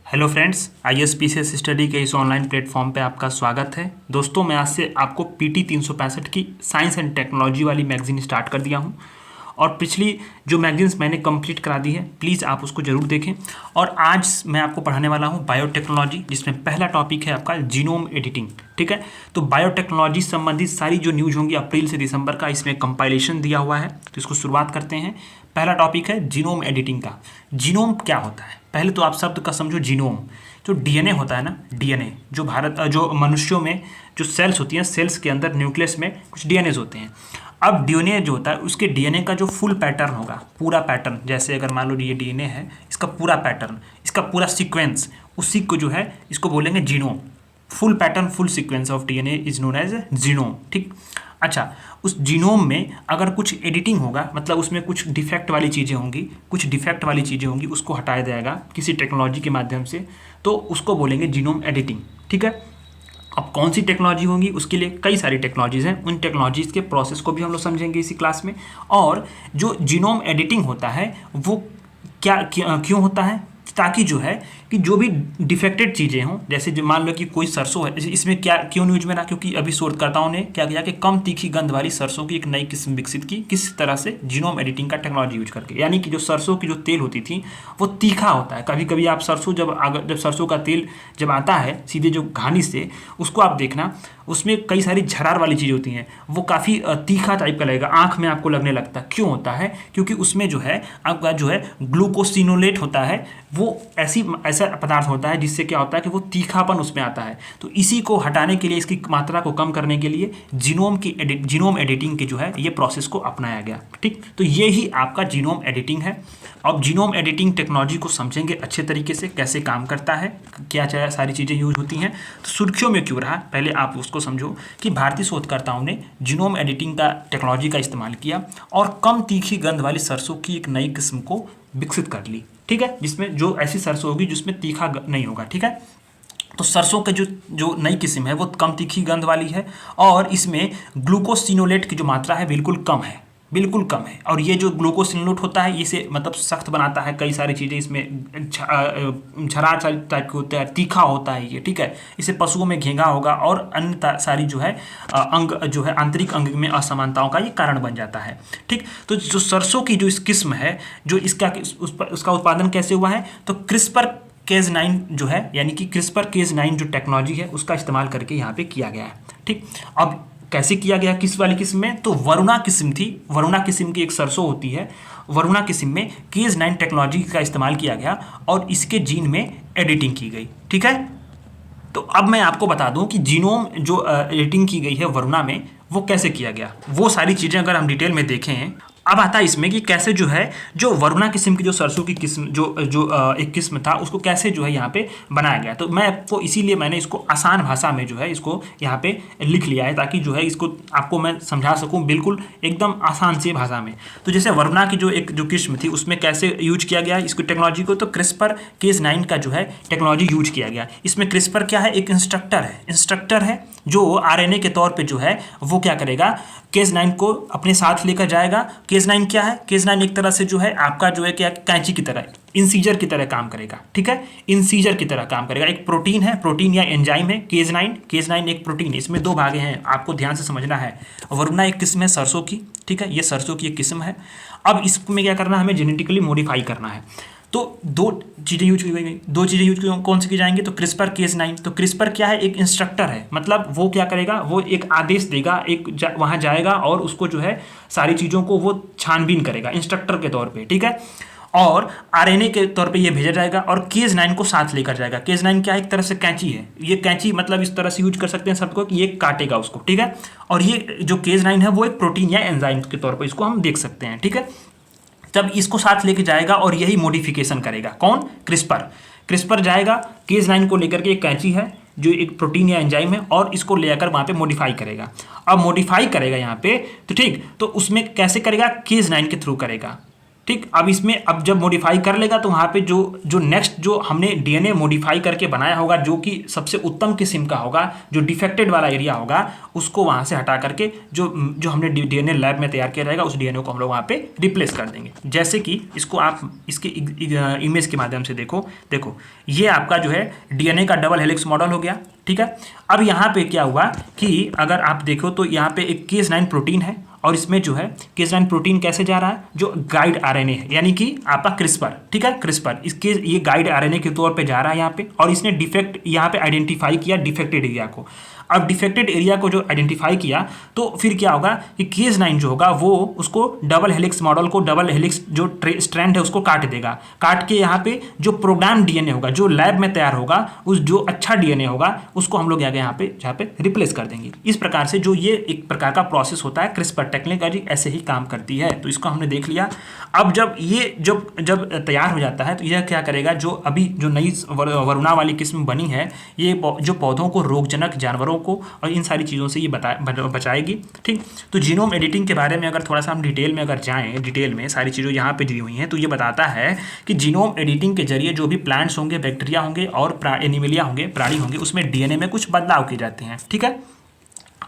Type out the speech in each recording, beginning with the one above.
Hello friends, ISPCS study के इस online platform पे आपका स्वागत है। दोस्तों, मैं आज से आपको PT 365 की साइंस एंड टेक्नोलॉजी वाली मैगजीन स्टार्ट कर दिया हूँ और पिछली जो मैगजीन्स मैंने कंप्लीट करा दी है, प्लीज़ आप उसको ज़रूर देखें। और आज मैं आपको पढ़ाने वाला हूँ बायोटेक्नोलॉजी, जिसमें पहला टॉपिक है आपका जीनोम एडिटिंग। ठीक है, तो बायोटेक्नोलॉजी संबंधित सारी जो न्यूज़ होंगी अप्रैल से दिसंबर का, इसमें कंपाइलेशन दिया हुआ है। तो इसको शुरुआत करते हैं। पहला टॉपिक है जीनोम एडिटिंग का। जीनोम क्या होता है? पहले तो आप शब्द का समझो। जीनोम जो DNA होता है ना, DNA जो मनुष्यों में जो सेल्स होती हैं, सेल्स के अंदर न्यूक्लियस में कुछ DNAs होते हैं। अब DNA जो होता है, उसके DNA का जो फुल पैटर्न होगा, पूरा पैटर्न, जैसे अगर मान लो ये DNA है, इसका पूरा पैटर्न, इसका पूरा सीक्वेंस, उसी को जो है इसको बोलेंगे genome. Full pattern, full sequence of DNA is known as genome. ठीक। अच्छा, उस जीनोम में अगर कुछ एडिटिंग होगा, मतलब उसमें कुछ डिफेक्ट वाली चीज़ें होंगी, उसको हटाया जाएगा किसी टेक्नोलॉजी के माध्यम से, तो उसको बोलेंगे जीनोम एडिटिंग। ठीक है। अब कौन सी टेक्नोलॉजी होंगी, उसके लिए कई सारी टेक्नोलॉजीज़ हैं। उन टेक्नोलॉजीज़ के प्रोसेस को भी हम लोग समझेंगे इसी क्लास में। और जो जीनोम एडिटिंग होता है वो क्यों होता है, ताकि जो है कि जो भी डिफेक्टेड चीज़ें हों, जैसे जो मान लो कि कोई सरसों है, इसमें क्या क्यों न्यूज में रहा, क्योंकि अभी शोधकर्ताओं ने क्या किया कि कम तीखी गंध वाली सरसों की एक नई किस्म विकसित की। किस तरह से? जीनोम एडिटिंग का टेक्नोलॉजी यूज करके। यानी कि जो सरसों की जो तेल होती थी वो तीखा होता है। कभी कभी आप सरसों जब सरसों का तेल जब आता है सीधे जो घानी से, उसको आप देखना, उसमें कई सारी झरार वाली चीज़ होती हैं, वो काफ़ी तीखा टाइप का लगेगा, आंख में आपको लगने लगता है। क्यों होता है? क्योंकि उसमें जो है आपका जो है ग्लूकोसिनोलेट होता है, वो ऐसा पदार्थ होता है जिससे क्या होता है कि वो तीखापन उसमें आता है। तो इसी को हटाने के लिए, इसकी मात्रा को कम करने के लिए जीनोम एडिटिंग की जो है ये प्रोसेस को अपनाया गया। ठीक, तो ये ही आपका जीनोम एडिटिंग है। अब जीनोम एडिटिंग टेक्नोलॉजी को समझेंगे अच्छे तरीके से, कैसे काम करता है, क्या क्या सारी चीज़ें यूज होती हैं। तो सुर्खियों में क्यों रहा, पहले आप उसको समझो कि भारतीय शोधकर्ताओं ने जीनोम एडिटिंग का टेक्नोलॉजी का इस्तेमाल किया और कम तीखी गंध वाली सरसों की एक नई किस्म को विकसित कर ली। ठीक है, जिसमें जो ऐसी सरसों होगी जिसमें तीखा नहीं होगा। ठीक है, तो सरसों के जो नई किस्म है वो कम तीखी गंध वाली है और इसमें ग्लूकोसिनोलेट की जो मात्रा है बिल्कुल कम है, बिल्कुल कम है। और ये जो ग्लूकोसिनोलेट होता है इसे मतलब सख्त बनाता है, कई सारी चीज़ें इसमें झरार टाइप के होते हैं, तीखा होता है ये। ठीक है, इसे पशुओं में घेंगा होगा और अन्य सारी जो है अंग जो है आंतरिक अंग में असमानताओं का ये कारण बन जाता है। ठीक, तो जो सरसों की जो इस किस्म है, जो उसका उत्पादन कैसे हुआ है, तो CRISPR-Cas9 जो है, यानी कि CRISPR-Cas9 जो टेक्नोलॉजी है उसका इस्तेमाल करके यहाँ पे किया गया है। ठीक, अब कैसे किया गया, किस वाली किस्म में, तो वरुणा किस्म थी, वरुणा किस्म की एक सरसों होती है, वरुणा किस्म में Cas9 टेक्नोलॉजी का इस्तेमाल किया गया और इसके जीन में एडिटिंग की गई। ठीक है, तो अब मैं आपको बता दूं कि जीनोम जो एडिटिंग की गई है वरुणा में, वो कैसे किया गया। वो सारी चीज़ें अगर हम डिटेल में देखें, अब आता है इसमें कि कैसे जो है जो वरुणा किस्म की जो सरसों की किस्म एक किस्म था, उसको कैसे जो है यहाँ पे बनाया गया। तो मैं आपको इसीलिए मैंने इसको आसान भाषा में जो है इसको यहाँ पे लिख लिया है, ताकि जो है इसको आपको मैं समझा सकूँ बिल्कुल एकदम आसान सी भाषा में। तो जैसे वरुणा की जो किस्म थी उसमें कैसे यूज किया गया इसको टेक्नोलॉजी को, तो CRISPR-Cas9 का जो है टेक्नोलॉजी यूज किया गया। इसमें CRISPR क्या है, एक इंस्ट्रक्टर है जो RNA के तौर पे जो है वो क्या करेगा, Cas9 को अपने साथ लेकर जाएगा। Cas9 क्या है, Cas9 एक तरह से जो है आपका जो है क्या, कैंची की तरह, इंसीजर की तरह काम करेगा। ठीक है, इंसीजर की तरह काम करेगा। एक प्रोटीन है, प्रोटीन या एंजाइम है Cas9 एक प्रोटीन है। इसमें दो भागे हैं, आपको ध्यान से समझना है। वरुणा एक किस्म है सरसों की, ठीक है, ये सरसों की एक किस्म है। अब इसमें क्या करना है, हमें जेनेटिकली मॉडिफाई करना है। तो दो चीज़ें यूज की गई, कौन सी की जाएंगी, तो CRISPR-Cas9। तो CRISPR क्या है, एक इंस्ट्रक्टर है, मतलब वो क्या करेगा, वो एक आदेश देगा, वहाँ जाएगा और उसको जो है सारी चीज़ों को वो छानबीन करेगा इंस्ट्रक्टर के तौर पे। ठीक है, और RNA के तौर पे ये भेजा जाएगा और Cas9 को साथ लेकर जाएगा। Cas9 क्या है, एक तरह से कैंची है। ये कैंची मतलब इस तरह से यूज कर सकते हैं सबको कि ये काटेगा उसको। ठीक है, और ये जो Cas9 है वो एक प्रोटीन या एंजाइम के तौर पर इसको हम देख सकते हैं। ठीक है, तब इसको साथ लेके जाएगा और यही मॉडिफिकेशन करेगा। कौन, CRISPR जाएगा Cas9 को लेकर के, एक कैंची है जो एक प्रोटीन या एंजाइम है, और इसको लेकर वहाँ पे मॉडिफाई करेगा। अब मॉडिफाई करेगा यहाँ पे, तो ठीक, तो उसमें कैसे करेगा, Cas9 के थ्रू करेगा। ठीक। अब इसमें अब जब मॉडिफाई कर लेगा तो वहाँ पे जो नेक्स्ट जो हमने डीएनए मॉडिफाई करके बनाया होगा, जो कि सबसे उत्तम किस्म का होगा, जो डिफेक्टेड वाला एरिया होगा, उसको वहाँ से हटा करके जो हमने डीएनए लैब में तैयार किया रहेगा उस डीएनए को हम लोग वहाँ पे रिप्लेस कर देंगे। जैसे कि इसको आप इसके इमेज के माध्यम से देखो ये आपका जो है डीएनए का डबल हेलिक्स मॉडल हो गया। ठीक है। अब यहाँ पे क्या हुआ कि अगर आप देखो तो यहाँ पे एक Cas9 प्रोटीन है और इसमें जो है Cas9 प्रोटीन कैसे जा रहा है, जो गाइड आरएनए है, यानी कि आपका क्रिस्पर। ठीक है, क्रिस्पर इसके ये गाइड आरएनए के तौर पे जा रहा है यहाँ पे, और इसने डिफेक्ट यहाँ पे आइडेंटिफाई किया डिफेक्टेड एरिया को। अब डिफेक्टेड एरिया को जो आइडेंटिफाई किया तो फिर क्या होगा कि Cas9 जो होगा वो उसको डबल हेलिक्स मॉडल को, डबल हेलिक्स जो स्ट्रैंड है उसको काट देगा। काट के यहाँ पे जो प्रोग्राम डीएनए होगा, जो लैब में तैयार होगा, उस जो अच्छा डीएनए होगा उसको हम लोग यहाँ पे रिप्लेस कर देंगे। इस प्रकार से जो ये एक प्रकार का प्रोसेस होता है, क्रिस्पर टेक्नोलॉजी ऐसे ही काम करती है। तो इसको हमने देख लिया। अब जब ये जब तैयार हो जाता है तो यह क्या करेगा, जो अभी जो नई वरुणा वाली किस्म बनी है, ये जो पौधों को रोगजनक जानवरों को और इन सारी चीज़ों से ये बचाएगी। ठीक। तो जीनोम एडिटिंग के बारे में अगर थोड़ा सा हम डिटेल में अगर जाएं, डिटेल में सारी चीज़ें यहाँ पे दी हुई हैं, तो ये बताता है कि जीनोम एडिटिंग के जरिए जो भी प्लांट्स होंगे, बैक्टीरिया होंगे और एनिमलिया होंगे, प्राणी होंगे, उसमें डीएनए में कुछ बदलाव किए जाते हैं। ठीक है।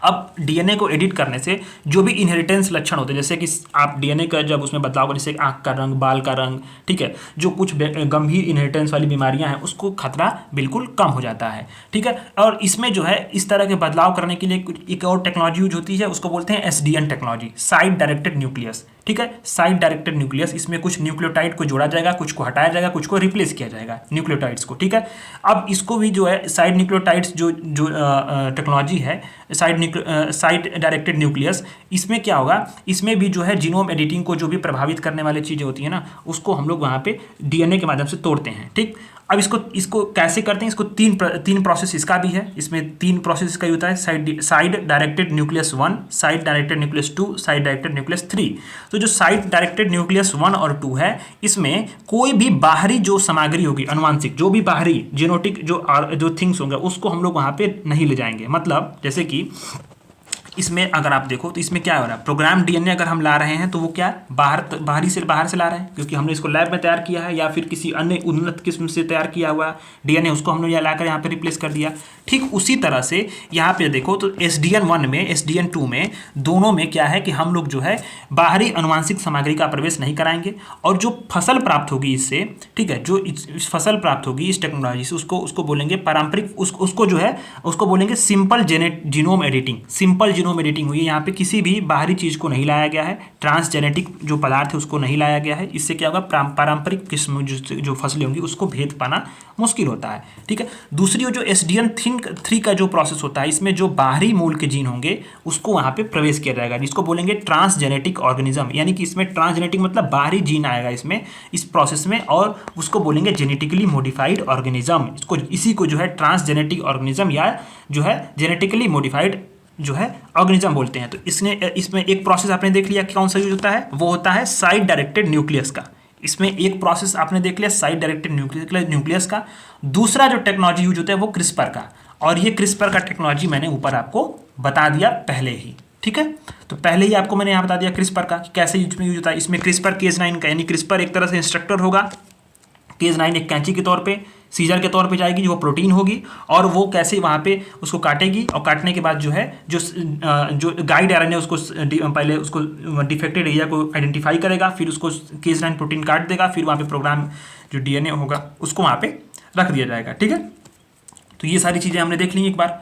अब डीएनए को एडिट करने से जो भी इनहेरिटेंस लक्षण होते हैं, जैसे कि आप डीएनए का जब उसमें बदलाव करें, जैसे आंख का रंग, बाल का रंग, ठीक है, जो कुछ गंभीर इनहेरिटेंस वाली बीमारियां हैं उसको खतरा बिल्कुल कम हो जाता है। ठीक है। और इसमें जो है इस तरह के बदलाव करने के लिए एक और टेक्नोलॉजी यूज होती है, उसको बोलते हैं SDN technology, side directed nucleus. ठीक है, साइड डायरेक्टेड न्यूक्लियस, इसमें कुछ न्यूक्लियोटाइड को जोड़ा जाएगा, कुछ को हटाया जाएगा, कुछ को रिप्लेस किया जाएगा न्यूक्लियोटाइड्स को। ठीक है। अब इसको भी जो है साइड न्यूक्लियोटाइड्स जो टेक्नोलॉजी है, साइड डायरेक्टेड न्यूक्लियस, इसमें क्या होगा, इसमें भी जो है जीनोम एडिटिंग को जो भी प्रभावित करने वाली चीज़ें होती है ना, उसको हम लोग वहाँ पे डीएनए के माध्यम से तोड़ते हैं। ठीक। अब इसको कैसे करते हैं, इसको तीन प्रोसेस इसका भी है, इसमें तीन प्रोसेस इसका होता है, side directed nucleus 1, side directed nucleus 2, side directed nucleus 3। तो जो साइड डायरेक्टेड न्यूक्लियस 1 और 2 है, इसमें कोई भी बाहरी जो सामग्री होगी, अनुवांशिक जो भी बाहरी जेनेटिक जो थिंग्स होंगे, उसको हम लोग वहाँ पे नहीं ले जाएंगे। मतलब जैसे कि इसमें अगर आप देखो तो इसमें क्या हो रहा है, प्रोग्राम डीएनए अगर हम ला रहे हैं तो वो क्या बाहर से ला रहे हैं, क्योंकि हमने इसको लैब में तैयार किया है या फिर किसी अन्य उन्नत किस्म से तैयार किया हुआ डीएनए, उसको हमने लाकर यहाँ पे रिप्लेस कर दिया। ठीक उसी तरह से यहाँ पे देखो तो SDN1 में, SDN2 में, दोनों में क्या है कि हम लोग जो है बाहरी अनुवांशिक सामग्री का प्रवेश नहीं कराएंगे, और जो फसल प्राप्त होगी इससे, ठीक है, जो इस फसल प्राप्त होगी इस टेक्नोलॉजी से, उसको बोलेंगे पारंपरिक, उसको जो है उसको बोलेंगे simple genome editing. Simple genome editing हुई है, यहाँ पे किसी भी बाहरी चीज़ को नहीं लाया गया है, ट्रांसजेनेटिक जो पदार्थ है उसको नहीं लाया गया है। इससे क्या होगा, पारंपरिक किस्म जो फसलें होंगी उसको भेद पाना मुश्किल होता है। ठीक है। दूसरी जो SDN3 का जो प्रोसेस होता है, इसमें जो बाहरी मूल के जीन होंगे उसको वहाँ पे प्रवेश किया जाएगा, जिसको बोलेंगे ट्रांसजेनेटिक ऑर्गेनिज्म, यानी कि इसमें ट्रांसजेनेटिक मतलब बाहरी जीन आएगा इसमें, इस प्रोसेस में, और उसको बोलेंगे जेनेटिकली मॉडिफाइड ऑर्गेनिज्म। इसी को जो है ट्रांसजेनेटिक ऑर्गेनिज्म या जो है जेनेटिकली मॉडिफाइड जो है ऑर्गेनिज्म बोलते हैं। तो इसमें एक प्रोसेस आपने देख लिया कि कौन सा यूज होता है, वो होता है साइड डायरेक्टेड न्यूक्लियस का। इसमें एक प्रोसेस आपने देख लिया साइड डायरेक्टेड न्यूक्लियस का। दूसरा जो टेक्नोलॉजी यूज होता है वो क्रिस्पर का, और ये क्रिस्पर का टेक्नोलॉजी मैंने ऊपर आपको बता दिया पहले ही। ठीक है। तो पहले ही आपको मैंने यहाँ बता दिया क्रिस्पर का कि कैसे यूज होता है। इसमें क्रिस्पर Cas9 का, यानी क्रिस्पर एक तरह से इंस्ट्रक्टर होगा, Cas9 एक कैंची के तौर पे, सीजर के तौर पे जाएगी, जो प्रोटीन होगी, और वो कैसे वहाँ पे उसको काटेगी, और काटने के बाद जो है जो गाइड आरएनए उसको पहले उसको डिफेक्टेड एरिया को आइडेंटिफाई करेगा, फिर उसको Cas9 प्रोटीन काट देगा, फिर वहाँ पे प्रोग्राम जो डीएनए होगा उसको वहाँ पे रख दिया जाएगा। ठीक है। तो ये सारी चीज़ें हमने देख ली एक बार।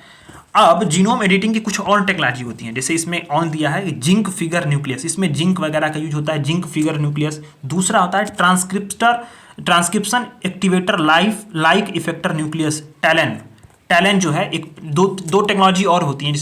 अब जीनोम एडिटिंग की कुछ और टेक्नोलॉजी होती हैं, जैसे इसमें ऑन दिया है जिंक फिगर न्यूक्लियस, इसमें जिंक वगैरह का यूज होता है, जिंक फिगर न्यूक्लियस। दूसरा होता है transcription activator like effector nucleus, TALEN जो है, एक दो टेक्नोलॉजी और होती हैं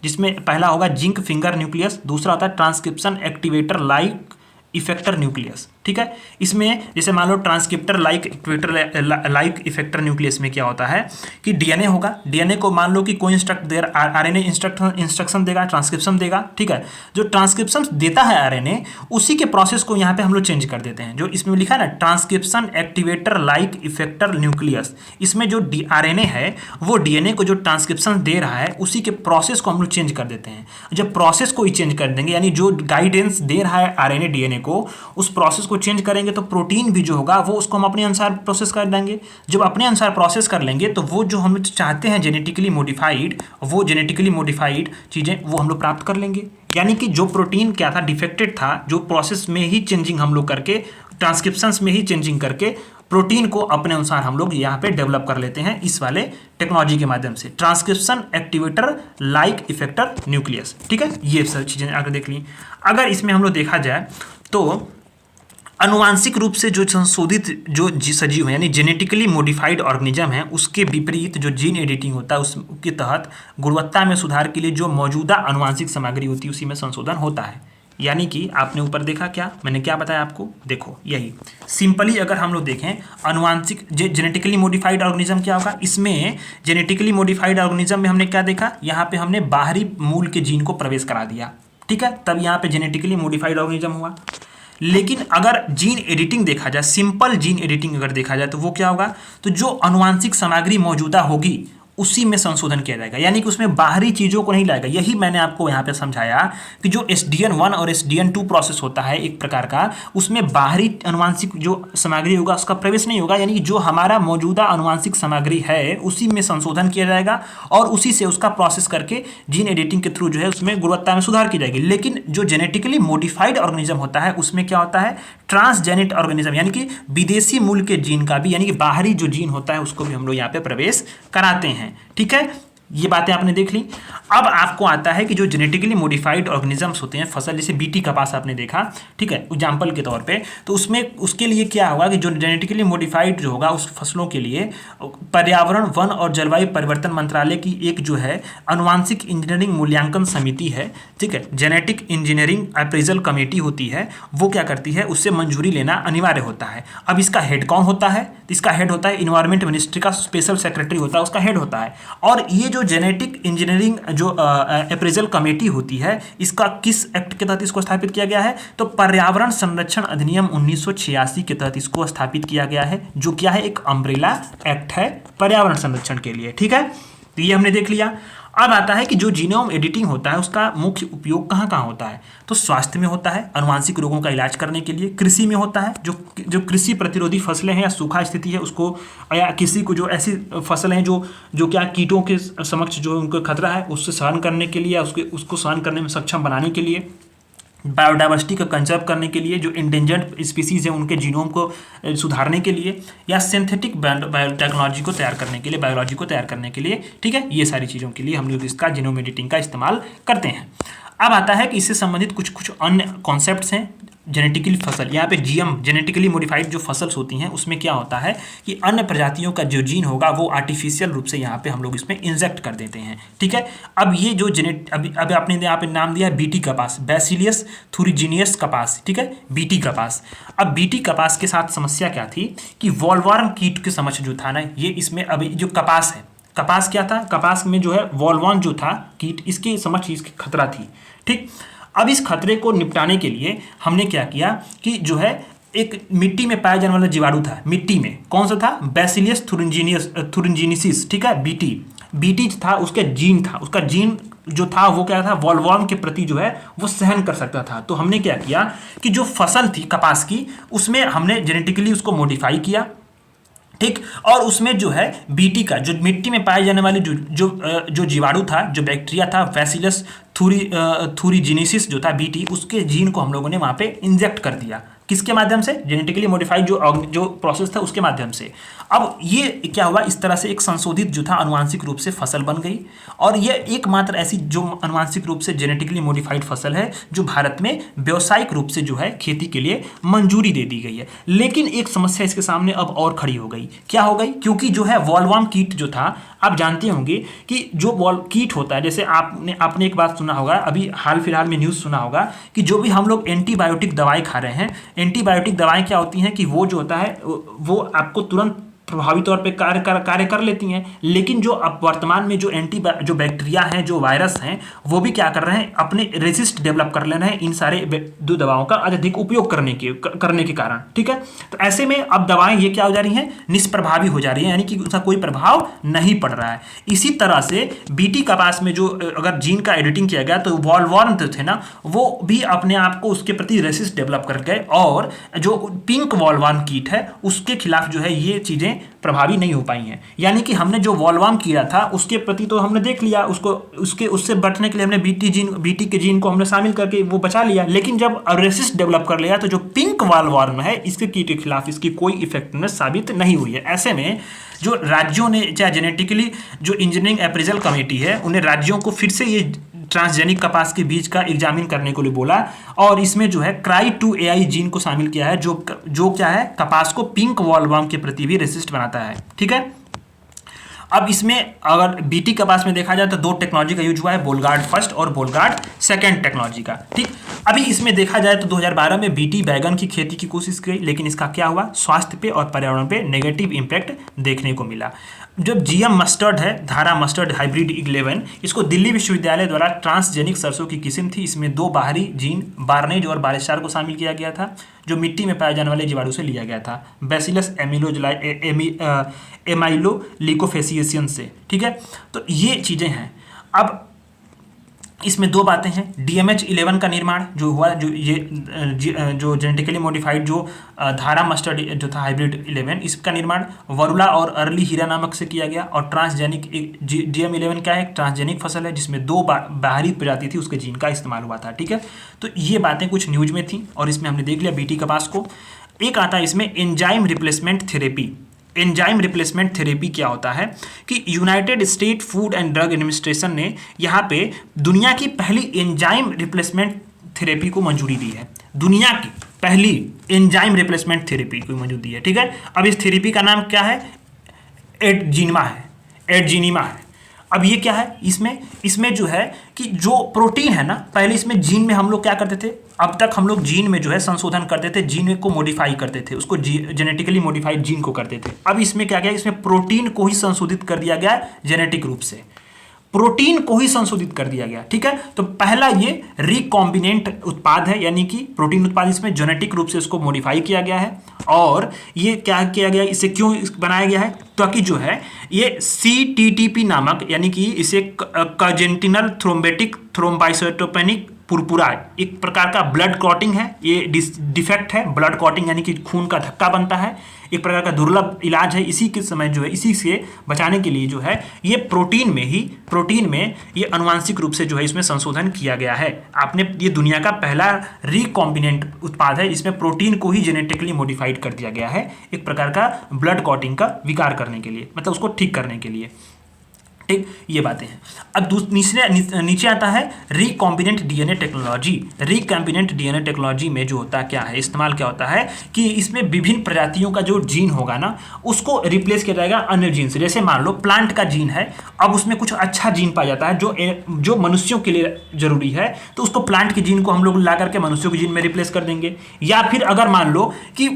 जिसमें पहला होगा जिंक फिंगर न्यूक्लियस, दूसरा होता है transcription activator like effector nucleus. ठीक है। इसमें जैसे मान लो ट्रांसक्रिप्टर लाइक इफेक्टर न्यूक्लियस में क्या होता है कि डीएनए होगा, डीएनए को मान लो कि कोई आरएनए इंस्ट्रक्शन देगा, ट्रांसक्रिप्शन देगा। ठीक है। जो ट्रांसक्रिप्शन देता है आरएनए, उसी के प्रोसेस को यहाँ पे हम लोग चेंज कर देते हैं। जो इसमें लिखा है ना transcription activator like effector nucleus, इसमें जो आरएनए है वो डीएनए को जो ट्रांसक्रिप्शन दे रहा है उसी के प्रोसेस को हम लोग चेंज कर देते हैं। जब प्रोसेस को ही चेंज कर देंगे, यानी जो गाइडेंस दे रहा है आरएनए डीएनए को, उस प्रोसेस को उसको चेंज करेंगे तो प्रोटीन भी जो होगा वो उसको हम अपने अनुसार प्रोसेस कर देंगे। जब अपने अनुसार प्रोसेस कर लेंगे तो वो जो हम चाहते हैं जेनेटिकली मॉडिफाइड, वो जेनेटिकली मॉडिफाइड चीज़ें वो हम लोग प्राप्त कर लेंगे। यानी कि जो प्रोटीन क्या था, डिफेक्टेड था, जो प्रोसेस में ही चेंजिंग हम लोग करके, ट्रांसक्रिप्शंस में ही चेंजिंग करके प्रोटीन को अपने अनुसार हम लोग यहाँ पे डेवलप कर लेते हैं इस वाले टेक्नोलॉजी के माध्यम से, transcription activator like effector nucleus. ठीक है, ये सब चीज़ें आगे देख ली। अगर इसमें हम लोग देखा जाए तो अनुवांशिक रूप से जो संशोधित जो सजीव है यानी जेनेटिकली मॉडिफाइड ऑर्गेनिज्म है, उसके विपरीत जो जीन एडिटिंग होता है उसके तहत गुणवत्ता में सुधार के लिए जो मौजूदा अनुवांशिक सामग्री होती है उसी में संशोधन होता है। यानी कि आपने ऊपर देखा क्या, मैंने क्या बताया आपको, देखो यही सिंपली अगर हम लोग देखें अनुवांशिक जेनेटिकली मॉडिफाइड ऑर्गेनिज्म क्या होगा, इसमें जेनेटिकली मॉडिफाइड ऑर्गेनिज्म में हमने क्या देखा, यहाँ पे हमने बाहरी मूल के जीन को प्रवेश करा दिया। ठीक है, तब यहाँ पे जेनेटिकली मॉडिफाइड ऑर्गेनिज्म हुआ। लेकिन अगर जीन एडिटिंग देखा जाए, सिंपल जीन एडिटिंग अगर देखा जाए तो वो क्या होगा, तो जो अनुवांशिक सामग्री मौजूदा होगी उसी में संशोधन किया जाएगा, यानी कि उसमें बाहरी चीज़ों को नहीं लाएगा। यही मैंने आपको यहाँ पे समझाया कि जो SDN1 और SDN2 प्रोसेस होता है एक प्रकार का, उसमें बाहरी अनुवांशिक जो सामग्री होगा उसका प्रवेश नहीं होगा, यानी कि जो हमारा मौजूदा अनुवांशिक सामग्री है उसी में संशोधन किया जाएगा और उसी से उसका प्रोसेस करके जीन एडिटिंग के थ्रू जो है उसमें गुणवत्ता में सुधार की जाएगी। लेकिन जो जेनेटिकली मॉडिफाइड ऑर्गेनिज्म होता है उसमें क्या होता है, ट्रांसजेनिक ऑर्गेनिज्म, यानी कि विदेशी मूल के जीन का भी, यानी कि बाहरी जो जीन होता है उसको भी हम लोग यहाँ पे प्रवेश कराते हैं। ठीक है, ये बातें आपने देख ली। अब आपको आता है कि जो जेनेटिकली मॉडिफाइड ऑर्गेनिजम्स होते हैं, फसल जैसे बीटी कपास आपने देखा, ठीक है, एग्जाम्पल के तौर पे, तो उसमें उसके लिए क्या होगा कि जो जेनेटिकली मॉडिफाइड जो होगा उस फसलों के लिए पर्यावरण, वन और जलवायु परिवर्तन मंत्रालय की एक जो है अनुवांशिक इंजीनियरिंग मूल्यांकन समिति है, ठीक है, जेनेटिक इंजीनियरिंग अप्रेजल कमेटी होती है, वो क्या करती है, उससे मंजूरी लेना अनिवार्य होता है। अब इसका हेड कौन होता है, इसका हेड होता है इन्वायरमेंट मिनिस्ट्री का स्पेशल सेक्रेटरी होता है, उसका हेड होता है। और ये जो जेनेटिक इंजीनियरिंग जो अप्रेजल कमेटी होती है, इसका किस एक्ट के तहत इसको स्थापित किया गया है, तो पर्यावरण संरक्षण अधिनियम 1986 के तहत इसको स्थापित किया गया है, जो क्या है, एक अम्ब्रेला एक्ट है पर्यावरण संरक्षण के लिए। ठीक है, तो ये हमने देख लिया। अब आता है कि जो जीनोम एडिटिंग होता है उसका मुख्य उपयोग कहाँ कहाँ होता है, तो स्वास्थ्य में होता है, अनुवांशिक रोगों का इलाज करने के लिए, कृषि में होता है, जो कृषि प्रतिरोधी फसलें हैं या सूखा स्थिति है उसको, या किसी को जो ऐसी फसलें हैं जो क्या कीटों के समक्ष जो उनको खतरा है उससे सहन करने के लिए, या उसको सहन करने में सक्षम बनाने के लिए, बायोडाइवर्सिटी को कंजर्व करने के लिए, जो इंडेंजर्ड स्पीसीज हैं उनके जीनोम को सुधारने के लिए, या सिंथेटिक बायोटेक्नोलॉजी को तैयार करने के लिए, बायोलॉजी को तैयार करने के लिए। ठीक है, ये सारी चीज़ों के लिए हम लोग इसका जीनोम एडिटिंग का इस्तेमाल करते हैं। अब आता है कि इससे संबंधित कुछ अन्य कॉन्सेप्ट्स हैं। जेनेटिकली फसल, यहाँ पे जीएम जेनेटिकली मॉडिफाइड जो फसल्स होती हैं उसमें क्या होता है कि अन्य प्रजातियों का जो जीन होगा वो आर्टिफिशियल रूप से यहाँ पे हम लोग इसमें इंजेक्ट कर देते हैं। ठीक है, अब ये जो अब आपने यहाँ पे नाम दिया बीटी कपास, बैसिलियस थुरिजिनियस कपास, ठीक है, बीटी कपास। अब बीटी कपास के साथ समस्या क्या थी कि वॉलवर्म कीट के समक्ष जो था ना, ये इसमें अभी जो कपास है, कपास क्या था, कपास में जो है वॉलवर्म जो था कीट, इसके समक्ष इसकी खतरा थी। ठीक, अब इस खतरे को निपटाने के लिए हमने क्या किया कि जो है एक मिट्टी में पाया जाने वाला जीवाणु था, मिट्टी में कौन सा था, बैसिलियस थुरिंजिनिसिस, ठीक है, बीटी था, उसका जीन जो था वो क्या था, वॉलवर्म के प्रति जो है वो सहन कर सकता था। तो हमने क्या किया कि जो फसल थी कपास की उसमें हमने जेनेटिकली उसको मॉडिफाई किया, ठीक, और उसमें जो है बीटी का जो मिट्टी में पाए जाने वाले जो जीवाणु था, जो बैक्टीरिया था, बैसिलस थुरिजिनिसिस जो था बीटी, उसके जीन को हम लोगों ने वहाँ पे इंजेक्ट कर दिया। किसके माध्यम से, जेनेटिकली मॉडिफाइड जो प्रोसेस था उसके माध्यम से। अब ये क्या हुआ, इस तरह से एक संशोधित जो था अनुवांशिक रूप से फसल बन गई, और ये एकमात्र ऐसी जो अनुवांशिक रूप से जेनेटिकली मॉडिफाइड फसल है जो भारत में व्यावसायिक रूप से जो है खेती के लिए मंजूरी दे दी गई है। लेकिन एक समस्या इसके सामने अब और खड़ी हो गई, क्या हो गई, क्योंकि जो है वॉलवर्म कीट जो था, आप जानते होंगे कि जो कीट होता है, जैसे आपने एक बात सुना होगा, अभी हाल फिलहाल में न्यूज़ सुना होगा कि जो भी हम लोग एंटीबायोटिक दवाएं खा रहे हैं, एंटीबायोटिक दवाएं क्या होती हैं कि वो जो होता है वो आपको तुरंत प्रभावी तौर पे कार्य कर लेती हैं, लेकिन जो अब वर्तमान में जो बैक्टीरिया हैं, जो वायरस हैं, वो भी क्या कर रहे हैं, अपने रेसिस्ट डेवलप कर ले रहे हैं इन सारे दो दवाओं का अत्यधिक उपयोग करने के कारण। ठीक है, तो ऐसे में अब दवाएं ये क्या हो जा रही हैं, निष्प्रभावी हो जा रही हैं, यानी कि उसका कोई प्रभाव नहीं पड़ रहा है। इसी तरह से बीटी कपास में जो अगर जीन का एडिटिंग किया गया तो वॉलवॉर्म थे ना, वो भी अपने आप को उसके प्रति रेसिस्ट डेवलप कर गए, और जो पिंक वॉलवॉर्म कीट है उसके खिलाफ जो है ये चीजें प्रभावी नहीं हो पाई हैं। यानी कि हमने जो वॉलवॉर्म कीड़ा था उसके प्रति तो हमने देख लिया, उससे बचने के लिए हमने बीटी के जीन को हमने शामिल करके वो बचा लिया, लेकिन जब रेसिस्ट डेवलप कर लिया तो जो पिंक वॉलवॉर्म है इसके कीट के खिलाफ इसकी कोई इफेक्टिवनेस साबित नहीं हुई है। ऐसे में जो राज्यों ने, चाहे जेनेटिकली जो इंजीनियरिंग अप्रेजल कमेटी है, उन्हें राज्यों को फिर से ये ट्रांसजेनिक कपास के बीज का एग्जामिन करने को लिए बोला, और इसमें जो है Cry2AI जीन को शामिल किया है, जो क्या है, कपास को पिंक वॉलवॉर्म के प्रति भी रेसिस्ट बनाता है। ठीक है, अब इसमें अगर बीटी कपास में देखा जाए तो 2 टेक्नोलॉजी का यूज हुआ है, बोलगार्ड फर्स्ट और बोलगार्ड सेकेंड टेक्नोलॉजी का। ठीक, अभी इसमें देखा जाए तो 2012 में बीटी बैगन की खेती की कोशिश की, लेकिन इसका क्या हुआ, स्वास्थ्य पे और पर्यावरण पे नेगेटिव इंपैक्ट देखने को मिला। जब जीएम मस्टर्ड है, धारा मस्टर्ड हाइब्रिड 11, इसको दिल्ली विश्वविद्यालय द्वारा ट्रांसजेनिक सरसों की किस्म थी। इसमें 2 बाहरी जीन बार्नेज और बारेस्टार को शामिल किया गया था, जो मिट्टी में पाए जाने वाले जीवाणु से लिया गया था, बैसिलस एमाइलोलिकोफेसिएशन से। ठीक है, तो ये चीज़ें हैं। अब इसमें 2 बातें हैं, DMH11 का निर्माण जो हुआ, जो जेनेटिकली मॉडिफाइड जो धारा मस्टर्ड जो था हाइब्रिड 11, इसका निर्माण वरुला और अर्ली हीरा नामक से किया गया। और ट्रांसजेनिक DM11 क्या है, ट्रांसजेनिक फसल है जिसमें 2 बाहरी प्रजाति थी, उसके जीन का इस्तेमाल हुआ था। ठीक है, तो ये बातें कुछ न्यूज में थी और इसमें हमने देख लिया बीटी कपास को। एक आता है इसमें enzyme replacement therapy. Enzyme replacement therapy क्या होता है कि United state food and drug administration ने यहाँ पे दुनिया की पहली एंजाइम रिप्लेसमेंट थेरेपी को मंजूरी दी है। दुनिया की पहली एंजाइम रिप्लेसमेंट थेरेपी को मंजूरी दी है। ठीक है, अब इस थेरेपी का नाम क्या है, एडजीनिमा है। अब ये क्या है, इसमें जो है कि जो प्रोटीन है ना, पहले इसमें जीन में हम लोग क्या करते थे, अब तक हम लोग जीन में जो है संशोधन करते थे, जीन को मॉडिफाई करते थे, उसको जेनेटिकली मॉडिफाइड जीन को करते थे। अब इसमें क्या गया, इसमें प्रोटीन को ही संशोधित कर दिया गया जेनेटिक रूप से, प्रोटीन को ही संशोधित कर दिया गया। ठीक है, तो पहला ये रिकॉम्बिनेंट उत्पाद है, यानी कि प्रोटीन उत्पाद, इसमें जेनेटिक रूप से इसको मॉडिफाई किया गया है। और ये क्या किया गया, इसे क्यों बनाया गया है, ताकि जो है ये CTTP नामक, यानी कि इसे कजेंटिनल थ्रोम्बेटिक थ्रोम्बाइसाइटोपेनिक पुरपुरा, एक प्रकार का ब्लड क्लॉटिंग है, ये डिफेक्ट है, ब्लड क्लॉटिंग यानी कि खून का धक्का बनता है, एक प्रकार का दुर्लभ इलाज है। इसी के समय जो है, इसी से बचाने के लिए जो है ये प्रोटीन में ये अनुवांशिक रूप से जो है इसमें संशोधन किया गया है। ये दुनिया का पहला रिकॉम्बिनेंट उत्पाद है, इसमें प्रोटीन को ही जेनेटिकली मॉडिफाइड कर दिया गया है, एक प्रकार का ब्लड क्लॉटिंग का विकार करने के लिए, मतलब उसको ठीक करने के लिए। ठीक, ये बातें हैं। अब नीचे आता है recombinant DNA technology. Recombinant DNA technology में जो होता क्या है, इस्तेमाल क्या होता है कि इसमें विभिन्न प्रजातियों का जो जीन होगा ना, उसको रिप्लेस किया जाएगा अन्य जीन से। जैसे मान लो प्लांट का जीन है, अब उसमें कुछ अच्छा जीन पाया जाता है जो मनुष्यों के लिए जरूरी है, तो उसको प्लांट के जीन को हम लोग ला करके मनुष्यों के जीन में रिप्लेस कर देंगे। या फिर अगर मान लो कि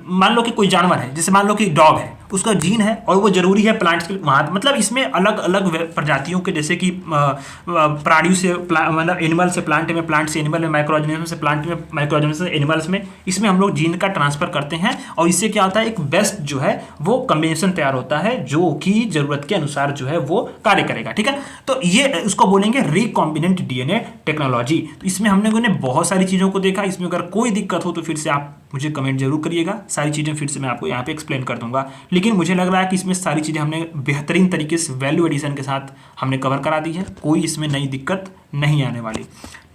मान लो कि कोई जानवर है, जैसे मान लो कि डॉग है, उसका जीन है और वो जरूरी है प्लांट्स के लिए, मतलब इसमें अलग अलग प्रजातियों के, जैसे कि प्राणियों से मतलब एनिमल से प्लांट में, प्लांट से एनिमल में, माइक्रोऑर्गेनिज्म से प्लांट में, माइक्रोऑर्गेनिज्म से एनिमल्स में, इसमें हम लोग जीन का ट्रांसफर करते हैं और इससे क्या होता है, एक बेस्ट जो है वो कॉम्बिनेशन तैयार होता है जो कि जरूरत के अनुसार जो है वो कार्य करेगा। ठीक है, तो ये उसको बोलेंगे रिकॉम्बिनेंट डीएनए टेक्नोलॉजी। तो इसमें हमने बहुत सारी चीज़ों को देखा। इसमें अगर कोई दिक्कत हो तो फिर से आप मुझे कमेंट जरूर करिएगा, सारी चीज़ें फिर से मैं आपको यहाँ पे एक्सप्लेन कर दूंगा। लेकिन मुझे लग रहा है कि इसमें सारी चीज़ें हमने बेहतरीन तरीके से वैल्यू एडिशन के साथ हमने कवर करा दी है, कोई इसमें नई दिक्कत नहीं आने वाली।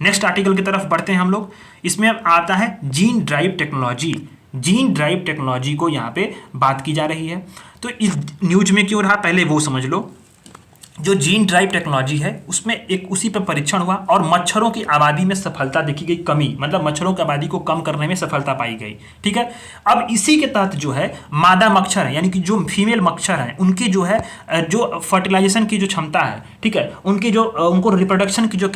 नेक्स्ट आर्टिकल की तरफ बढ़ते हैं हम लोग। इसमें आता है gene drive technology. Gene drive technology को यहाँ पे बात की जा रही है। तो इस न्यूज में क्यों रहा, पहले वो समझ लो। जो जीन ड्राइव टेक्नोलॉजी है उसमें एक उसी पर परीक्षण हुआ और मच्छरों की आबादी में सफलता देखी गई, कमी मतलब मच्छरों की आबादी को कम करने में सफलता पाई गई। ठीक है, अब इसी के तहत जो है मादा मच्छर है, यानी कि जो फीमेल मच्छर हैं, उनकी जो है जो फर्टिलाइजेशन की जो क्षमता है, ठीक है, उनको रिप्रोडक्शन की जो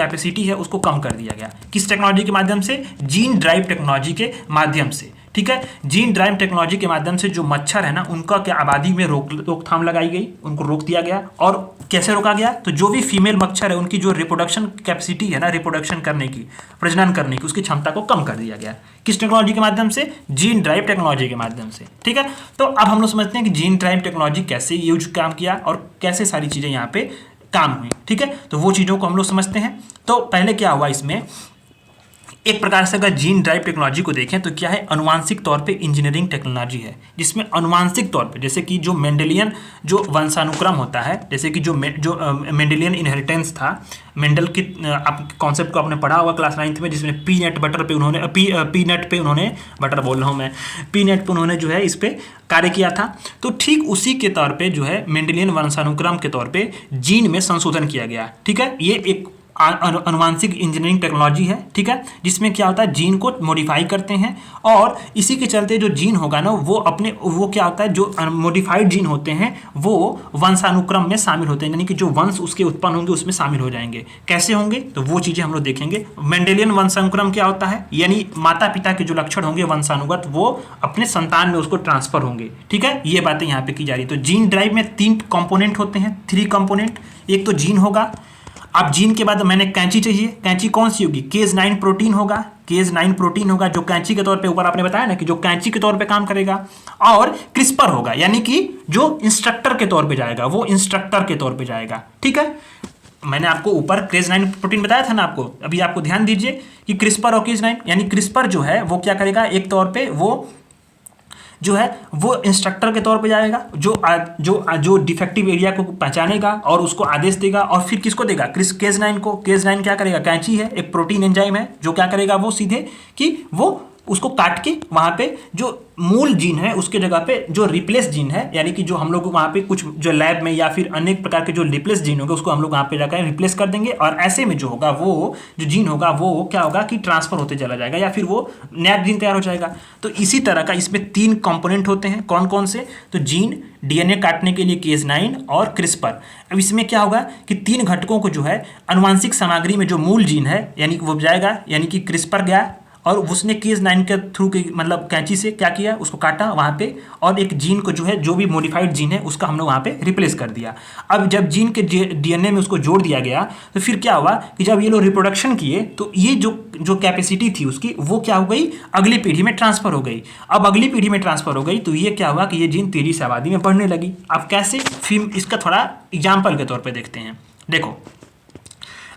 कैपेसिटी है उसको कम कर दिया गया। किस टेक्नोलॉजी के माध्यम से, जीन ड्राइव टेक्नोलॉजी के माध्यम से। ठीक है। जीन ड्राइव टेक्नोलॉजी के माध्यम से जो मच्छर है ना, उनका क्या आबादी में रोकथाम लगाई गई, उनको रोक दिया गया। और कैसे रोका गया, तो जो भी फीमेल मच्छर है उनकी जो रिप्रोडक्शन कैपेसिटी है ना, रिप्रोडक्शन करने की, प्रजनन करने की, उसकी क्षमता को कम कर दिया गया। किस टेक्नोलॉजी के माध्यम से, जीन ड्राइव टेक्नोलॉजी के माध्यम से, ठीक है। तो अब हम लोग समझते हैं कि जीन ड्राइव टेक्नोलॉजी कैसे यूज काम किया और कैसे सारी चीजें यहाँ पे काम हुई, ठीक है। तो वो चीजों को हम लोग समझते हैं। तो पहले क्या हुआ, इसमें एक प्रकार से अगर जीन ड्राइव टेक्नोलॉजी को देखें तो क्या है, अनुवांशिक तौर पे इंजीनियरिंग टेक्नोलॉजी है, जिसमें अनुवांशिक तौर पे, जैसे कि जो मेंडेलियन जो वंशानुक्रम होता है, जैसे कि जो मेंडेलियन इनहेरिटेंस था, मेंडल की आप कॉन्सेप्ट को आपने पढ़ा होगा क्लास 9th में, जिसमें पीनट बटर पे उन्होंने पीनट पे उन्होंने बटर बोल रहा हूँ मैं, पीनट पे उन्होंने जो है इस पे कार्य किया था। तो ठीक उसी के तौर पे जो है मेंडेलियन वंशानुक्रम के तौर पे जीन में संशोधन किया गया, ठीक है। ये एक अनुवांशिक इंजीनियरिंग टेक्नोलॉजी है, ठीक है, जिसमें क्या होता है, जीन को मॉडिफाई करते हैं और इसी के चलते जो जीन होगा ना, वो क्या होता है, जो मॉडिफाइड जीन होते हैं वो वंशानुक्रम में शामिल होते हैं, यानी कि जो वंश उसके उत्पन्न होंगे उसमें शामिल हो जाएंगे। कैसे होंगे, तो वो चीजें हम लोग देखेंगे। मेंडेलियन वंशानुक्रम क्या होता है, यानी माता पिता के जो लक्षण होंगे वंशानुगत, वो अपने संतान में उसको ट्रांसफर होंगे, ठीक है। ये बातें यहाँ पे की जा रही है। तो जीन ड्राइव में 3 कंपोनेंट होते हैं, 3 कंपोनेंट। एक तो जीन होगा, अब जीन के बाद मैंने कैंची चाहिए, कैंची कौन सी होगी, केज 9 प्रोटीन होगा, केज 9 प्रोटीन होगा जो कैंची के तौर पे, ऊपर आपने बताया ना कि जो कैंची के तौर पे काम करेगा। और क्रिस्पर होगा, यानी कि जो इंस्ट्रक्टर के तौर पे जाएगा, वो इंस्ट्रक्टर के तौर पे जाएगा, ठीक है। मैंने आपको ऊपर केज 9 प्रोटीन बताया था ना आपको, अभी आपको ध्यान दीजिए कि क्रिस्पर और केज 9, यानी क्रिस्पर जो है वो क्या करेगा, एक तौर पे वो जो है वो इंस्ट्रक्टर के तौर पे जाएगा, जो डिफेक्टिव एरिया को पहचानेगा और उसको आदेश देगा, और फिर किसको देगा, केज 9 को। केज 9 क्या करेगा, कैंची है, एक प्रोटीन एंजाइम है, जो क्या करेगा, वो सीधे कि वो उसको काट के वहां पे जो मूल जीन है उसके जगह पे जो रिप्लेस जीन है, यानी कि जो हम लोग वहां पे कुछ जो लैब में या फिर अनेक प्रकार के जो रिप्लेस जीन होंगे उसको हम लोग वहां पे जाकर रिप्लेस कर देंगे। और ऐसे में जो होगा, वो जो जीन होगा वो क्या होगा कि ट्रांसफर होते चला जाएगा या फिर वो नया जीन तैयार हो जाएगा। तो इसी तरह का इसमें 3 कंपोनेंट होते हैं। कौन कौन से, तो जीन, डीएनए काटने के लिए केज 9 और क्रिस्पर। अब इसमें क्या होगा कि 3 घटकों को जो है अनुवांशिक सामग्री में जो मूल जीन है, यानी कि वो जाएगा, यानी कि क्रिस्पर गया और उसने केज 9 के थ्रू के मतलब कैंची से क्या किया, उसको काटा वहाँ पे, और एक जीन को जो है, जो भी मॉडिफाइड जीन है उसका हम लोग वहाँ पे रिप्लेस कर दिया। अब जब जीन के डीएनए में उसको जोड़ दिया गया, तो फिर क्या हुआ कि जब ये लोग रिप्रोडक्शन किए तो ये जो कैपेसिटी थी उसकी, वो क्या हो गई, अगली पीढ़ी में ट्रांसफर हो गई। अब अगली पीढ़ी में ट्रांसफर हो गई तो ये क्या हुआ कि ये जीन तेजी से आबादी में बढ़ने लगी। अब कैसे, फिर इसका थोड़ा एग्जाम्पल के तौर पर देखते हैं। देखो